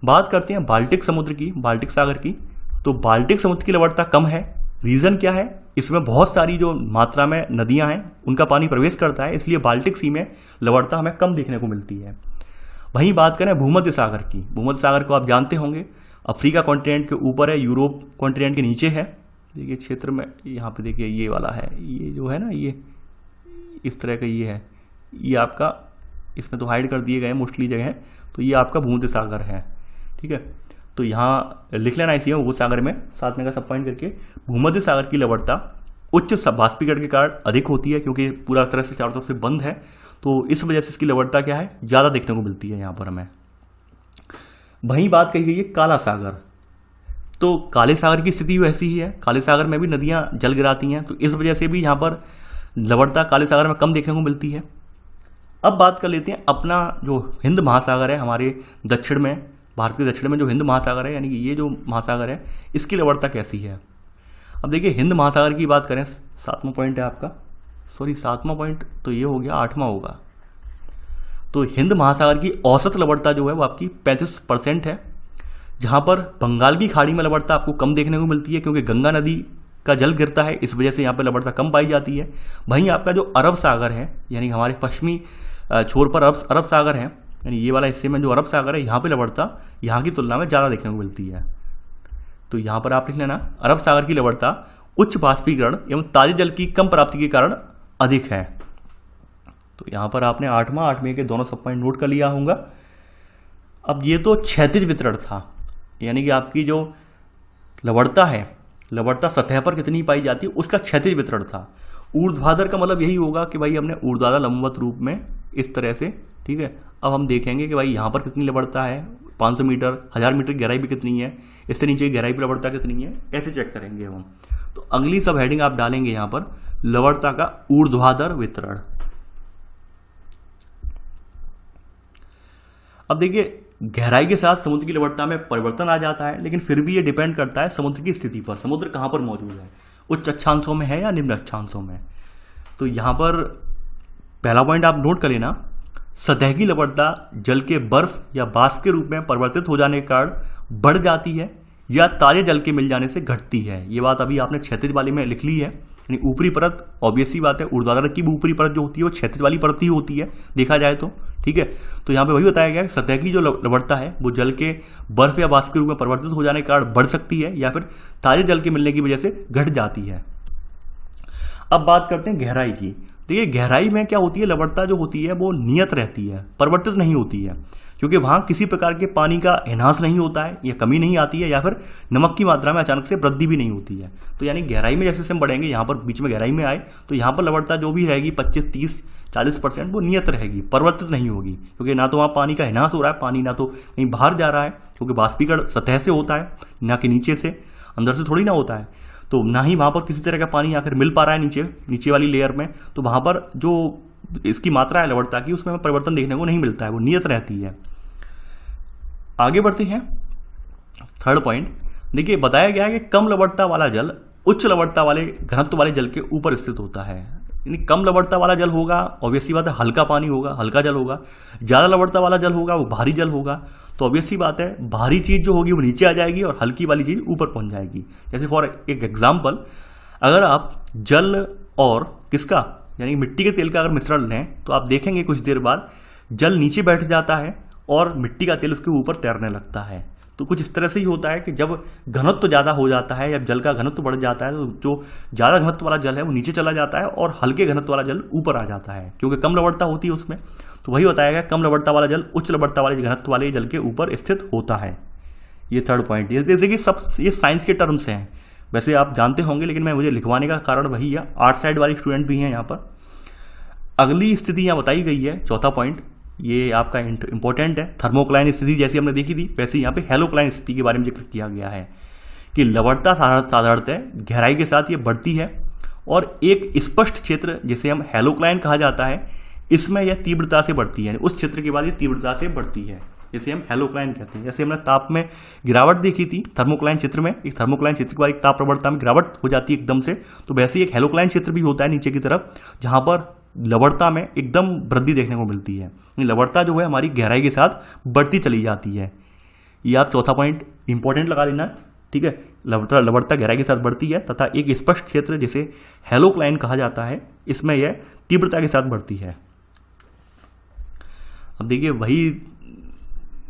बात करते हैं बाल्टिक समुद्र की, बाल्टिक सागर की। तो बाल्टिक समुद्र की लवणता कम है, रीज़न क्या है, इसमें बहुत सारी जो मात्रा में नदियाँ हैं उनका पानी प्रवेश करता है, इसलिए बाल्टिक सी में लवणता हमें कम देखने को मिलती है। वहीं बात करें भूमध्य सागर की, भूमध्य सागर को आप जानते होंगे, अफ्रीका कॉन्टिनेंट के ऊपर है, यूरोप कॉन्टिनेंट के नीचे है। देखिए क्षेत्र में यहाँ पे देखिए ये वाला है, ये जो है ना, ये इस तरह का ये है, ये आपका, इसमें तो हाइड कर दिए गए मोस्टली जगह, तो ये आपका भूमध्य सागर है। ठीक है, तो यहाँ लिख लेना इसी में भूमध्य सागर में, साथ में का सब पॉइंट करके। भूमध्य सागर की लवणता उच्च बाष्पीकरण के कारण अधिक होती है, क्योंकि पूरा तरह से चारों तरफ से बंद है, तो इस वजह से इसकी लवणता क्या है, ज़्यादा देखने को मिलती है यहाँ पर हमें। वहीं बात कही गई है काला सागर, तो काले सागर की स्थिति वैसी ही है, काले सागर में भी नदियाँ जल गिराती हैं, तो इस वजह से भी यहाँ पर लवणता काले सागर में कम देखने को मिलती है। अब बात कर लेते हैं अपना जो हिंद महासागर है, हमारे दक्षिण में, भारत के दक्षिण में जो हिंद महासागर है, यानी कि ये जो महासागर है, इसकी लवणता कैसी है। अब देखिए हिंद महासागर की बात करें, 7वां पॉइंट है आपका, सॉरी 7वां पॉइंट तो ये हो गया, 8वां होगा। तो हिंद महासागर की औसत लवणता जो है वो आपकी 35% है, जहाँ पर बंगाल की खाड़ी में लवणता आपको कम देखने को मिलती है, क्योंकि गंगा नदी का जल गिरता है, इस वजह से यहाँ पर लवणता कम पाई जाती है। वहीं आपका जो अरब सागर है, यानी हमारे पश्चिमी छोर पर अरब सागर है, यानी ये वाला हिस्से में जो अरब सागर है, यहाँ पे लवणता यहाँ की तुलना में ज़्यादा देखने को मिलती है। तो यहाँ पर आप लिख लेना, अरब सागर की लवणता उच्च बाष्पीकरण एवं ताजे जल की कम प्राप्ति के कारण अधिक है। तो यहाँ पर आपने 8वें के दोनों सब पॉइंट नोट कर लिया होगा। अब ये तो क्षैतिज वितरण था, यानी कि आपकी जो लवणता है, लवणता सतह पर कितनी पाई जाती है उसका क्षैतिज वितरण था। ऊर्ध्वाधर का मतलब यही होगा कि भाई हमने ऊर्ध्वाधर लंबवत रूप में इस तरह से, ठीक है। अब हम देखेंगे कि भाई यहाँ पर कितनी लवणता है, 500 मीटर, 1000 मीटर की गहराई भी कितनी है, इससे नीचे की गहराई की लवणता कितनी है, ऐसे चेक करेंगे हम। तो अगली सब हेडिंग आप डालेंगे यहाँ पर लवणता का ऊर्ध्वाधर वितरण। अब देखिए गहराई के साथ समुद्र की लवणता में परिवर्तन आ जाता है, लेकिन फिर भी ये डिपेंड करता है समुद्र की स्थिति पर, समुद्र कहाँ पर मौजूद है, उच्च अक्षांशों में है या निम्न अक्षांशों में। तो यहाँ पर पहला पॉइंट आप नोट कर लेना, सतह की लवणता जल के बर्फ या बाष्प के रूप में परिवर्तित हो जाने के कारण बढ़ जाती है या ताजे जल के मिल जाने से घटती है। ये बात अभी आपने क्षैतिज वाले में लिख ली है, यानी ऊपरी परत ऑब्वियस सी बात है, ऊर्ध्वाधर की भी ऊपरी परत जो होती है वो क्षैतिज वाली परत ही होती है देखा जाए तो, ठीक है। तो यहाँ पे वही बताया गया कि सतह की जो लवणता है वो जल के बर्फ या बाष्प के रूप में परिवर्तित हो जाने के कारण बढ़ सकती है या फिर ताजे जल के मिलने की वजह से घट जाती है। अब बात करते हैं गहराई की। देखिए गहराई में क्या होती है, लवणता जो होती है वो नियत रहती है, परिवर्तित नहीं होती है, क्योंकि वहां किसी प्रकार के पानी का ह्रास नहीं होता है या कमी नहीं आती है या फिर नमक की मात्रा में अचानक से वृद्धि भी नहीं होती है। तो यानी गहराई में जैसे हम बढ़ेंगे, यहाँ पर बीच में गहराई में आए तो यहाँ पर लवणता जो भी रहेगी 25, 30, 40% वो नियत रहेगी, परिवर्तित नहीं होगी, क्योंकि ना तो वहाँ पानी का ह्रास हो रहा है, पानी ना तो कहीं बाहर जा रहा है, क्योंकि बाष्पीकरण सतह से होता है ना कि नीचे से, अंदर से थोड़ी ना होता है। तो ना ही वहाँ पर किसी तरह का पानी आकर मिल पा रहा है नीचे वाली लेयर में, तो वहाँ पर जो इसकी मात्रा है लवणता की उसमें परिवर्तन देखने को नहीं मिलता है, वो नियत रहती है। आगे बढ़ते हैं, थर्ड पॉइंट। देखिए बताया गया है कि कम लवणता वाला जल उच्च लवणता वाले घनत्व वाले जल के ऊपर स्थित होता है। यानी कम लवणता वाला जल होगा, ऑब्वियस सी बात है हल्का पानी होगा, हल्का जल होगा। ज़्यादा लवणता वाला जल होगा वो भारी जल होगा। तो ऑब्वियस सी बात है भारी चीज़ जो होगी वो नीचे आ जाएगी और हल्की वाली चीज़ ऊपर पहुंच जाएगी। जैसे फॉर एक एग्जाम्पल, अगर आप जल और किसका यानी मिट्टी के तेल का अगर मिश्रण लें तो आप देखेंगे कुछ देर बाद जल नीचे बैठ जाता है और मिट्टी का तेल उसके ऊपर तैरने लगता है। तो कुछ इस तरह से ही होता है कि जब घनत्व ज़्यादा हो जाता है या जल का घनत्व बढ़ जाता है तो जो ज़्यादा घनत्व वाला जल है वो नीचे चला जाता है और हल्के घनत्व वाला जल ऊपर आ जाता है, क्योंकि कम लवणता होती है उसमें। तो वही बताया गया, कम लवणता वाला जल उच्च लवणता वाले घनत्व वाले जल के ऊपर स्थित होता है। ये थर्ड पॉइंट। जैसे कि सब ये साइंस के टर्म्स हैं, वैसे आप जानते होंगे, लेकिन मैं मुझे लिखवाने का कारण वही है, आर्ट साइड वाले स्टूडेंट भी हैं यहाँ पर। अगली स्थिति यहाँ बताई गई है, चौथा पॉइंट, ये आपका इंपॉर्टेंट है। थर्मोक्लाइन स्थिति जैसी हमने देखी थी वैसे यहाँ पे हेलोक्लाइन स्थिति के बारे में जिक्र किया गया है कि लवणता साधारणतः गहराई के साथ ये बढ़ती है और एक स्पष्ट क्षेत्र जिसे हम हेलोक्लाइन कहा जाता है इसमें यह तीव्रता से बढ़ती है, उस क्षेत्र के बाद ये तीव्रता से बढ़ती है, जिसे हम हेलोक्लाइन कहते हैं। जैसे हमने ताप में गिरावट देखी थी थर्मोक्लाइन क्षेत्र में, एक थर्मोक्लाइन क्षेत्र के बाद एक ताप प्रवणता में गिरावट हो जाती है एकदम से, तो वैसे ही एक हेलोक्लाइन क्षेत्र भी होता है नीचे की तरफ, जहां पर लवणता में एकदम वृद्धि देखने को मिलती है। लवणता जो है हमारी गहराई के साथ बढ़ती चली जाती है। ये आप चौथा पॉइंट इंपॉर्टेंट लगा लेना, ठीक है। लवणता गहराई के साथ बढ़ती है तथा एक स्पष्ट क्षेत्र जिसे हेलोक्लाइन कहा जाता है इसमें यह तीव्रता के साथ बढ़ती है। अब देखिए वही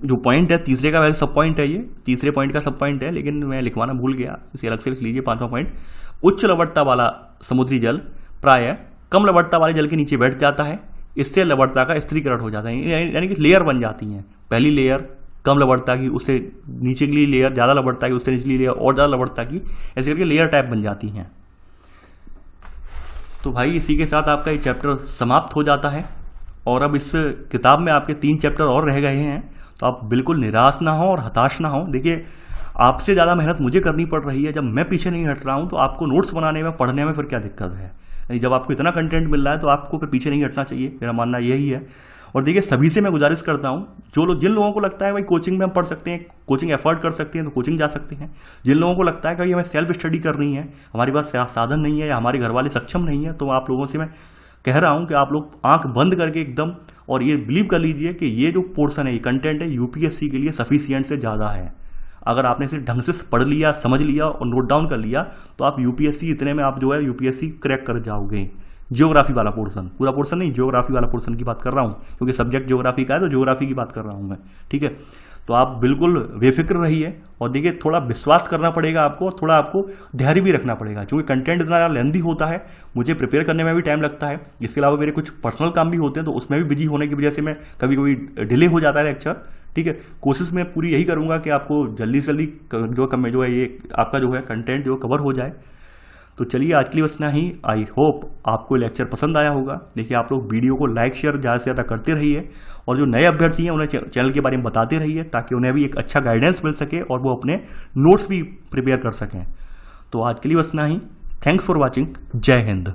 जो पॉइंट है तीसरे का वैसे सब पॉइंट है, ये तीसरे पॉइंट का सब पॉइंट है, लेकिन मैं लिखवाना भूल गया, इसे अलग से लिख लीजिए। 5वां पॉइंट, उच्च लवणता वाला समुद्री जल प्रायः कम लवणता वाले जल के नीचे बैठ जाता है, इससे लवणता का स्थिरीकरण हो जाता है, यानी कि लेयर बन जाती हैं। पहली लेयर कम लवणता की, उससे नीचे की लेयर ज़्यादा लवणता की, उससे निचली लेयर और ज़्यादा लवणता की, ऐसे करके लेयर टाइप बन जाती हैं। तो भाई इसी के साथ आपका ये चैप्टर समाप्त हो जाता है। और अब इस किताब में आपके 3 चैप्टर और रह गए हैं, तो आप बिल्कुल निराश ना हो और हताश ना हो। देखिए, आपसे ज़्यादा मेहनत मुझे करनी पड़ रही है, जब मैं पीछे नहीं हट रहा हूँ तो आपको नोट्स बनाने में, पढ़ने में फिर क्या दिक्कत है। यानी जब आपको इतना कंटेंट मिल रहा है तो आपको फिर पीछे नहीं हटना चाहिए, मेरा मानना यही है। और देखिए, सभी से मैं गुजारिश करता हूँ, जिन लोगों को लगता है भाई कोचिंग में हम पढ़ सकते हैं, कोचिंग एफर्ट कर सकते हैं, तो कोचिंग जा सकते हैं। जिन लोगों को लगता है कि हमें सेल्फ स्टडी करनी है, हमारे पास साधन नहीं है या हमारे घर वाले सक्षम नहीं है, तो आप लोगों से मैं कह रहा हूं कि आप लोग आंख बंद करके एकदम, और ये बिलीव कर लीजिए कि ये जो पोर्शन है, ये कंटेंट है, यूपीएससी के लिए सफिशिएंट से ज़्यादा है। अगर आपने इसे ढंग से पढ़ लिया, समझ लिया और नोट डाउन कर लिया, तो आप यूपीएससी इतने में आप जो है यूपीएससी क्रैक कर जाओगे। जियोग्राफी वाला पोर्शन, पूरा पोर्शन नहीं, जियोग्राफी वाला पोर्शन की बात कर रहा हूँ, क्योंकि सब्जेक्ट जियोग्राफी का है तो जियोग्राफी की बात कर रहा हूँ मैं, ठीक है। तो आप बिल्कुल बेफिक्र रहिए, और देखिए थोड़ा विश्वास करना पड़ेगा आपको, और थोड़ा आपको धैर्य भी रखना पड़ेगा, क्योंकि कंटेंट इतना ज़्यादा लेंथी होता है, मुझे प्रिपेयर करने में भी टाइम लगता है। इसके अलावा मेरे कुछ पर्सनल काम भी होते हैं, तो उसमें भी बिजी होने की वजह से मैं कभी कभी डिले हो जाता है लेक्चर, ठीक है। कोशिश मैं पूरी यही करूँगा कि आपको जल्दी से जल्दी जो है ये आपका जो है कंटेंट जो कवर हो जाए। तो चलिए, आज के लिए बस इतना ही। आई होप आपको लेक्चर पसंद आया होगा। देखिए, आप लोग वीडियो को लाइक शेयर ज़्यादा से ज़्यादा करते रहिए, और जो नए अभ्यर्थी हैं उन्हें चैनल के बारे में बताते रहिए, ताकि उन्हें भी एक अच्छा गाइडेंस मिल सके और वो अपने नोट्स भी प्रिपेयर कर सकें। तो आज के लिए बस इतना ही। Thanks for watching. जय हिंद।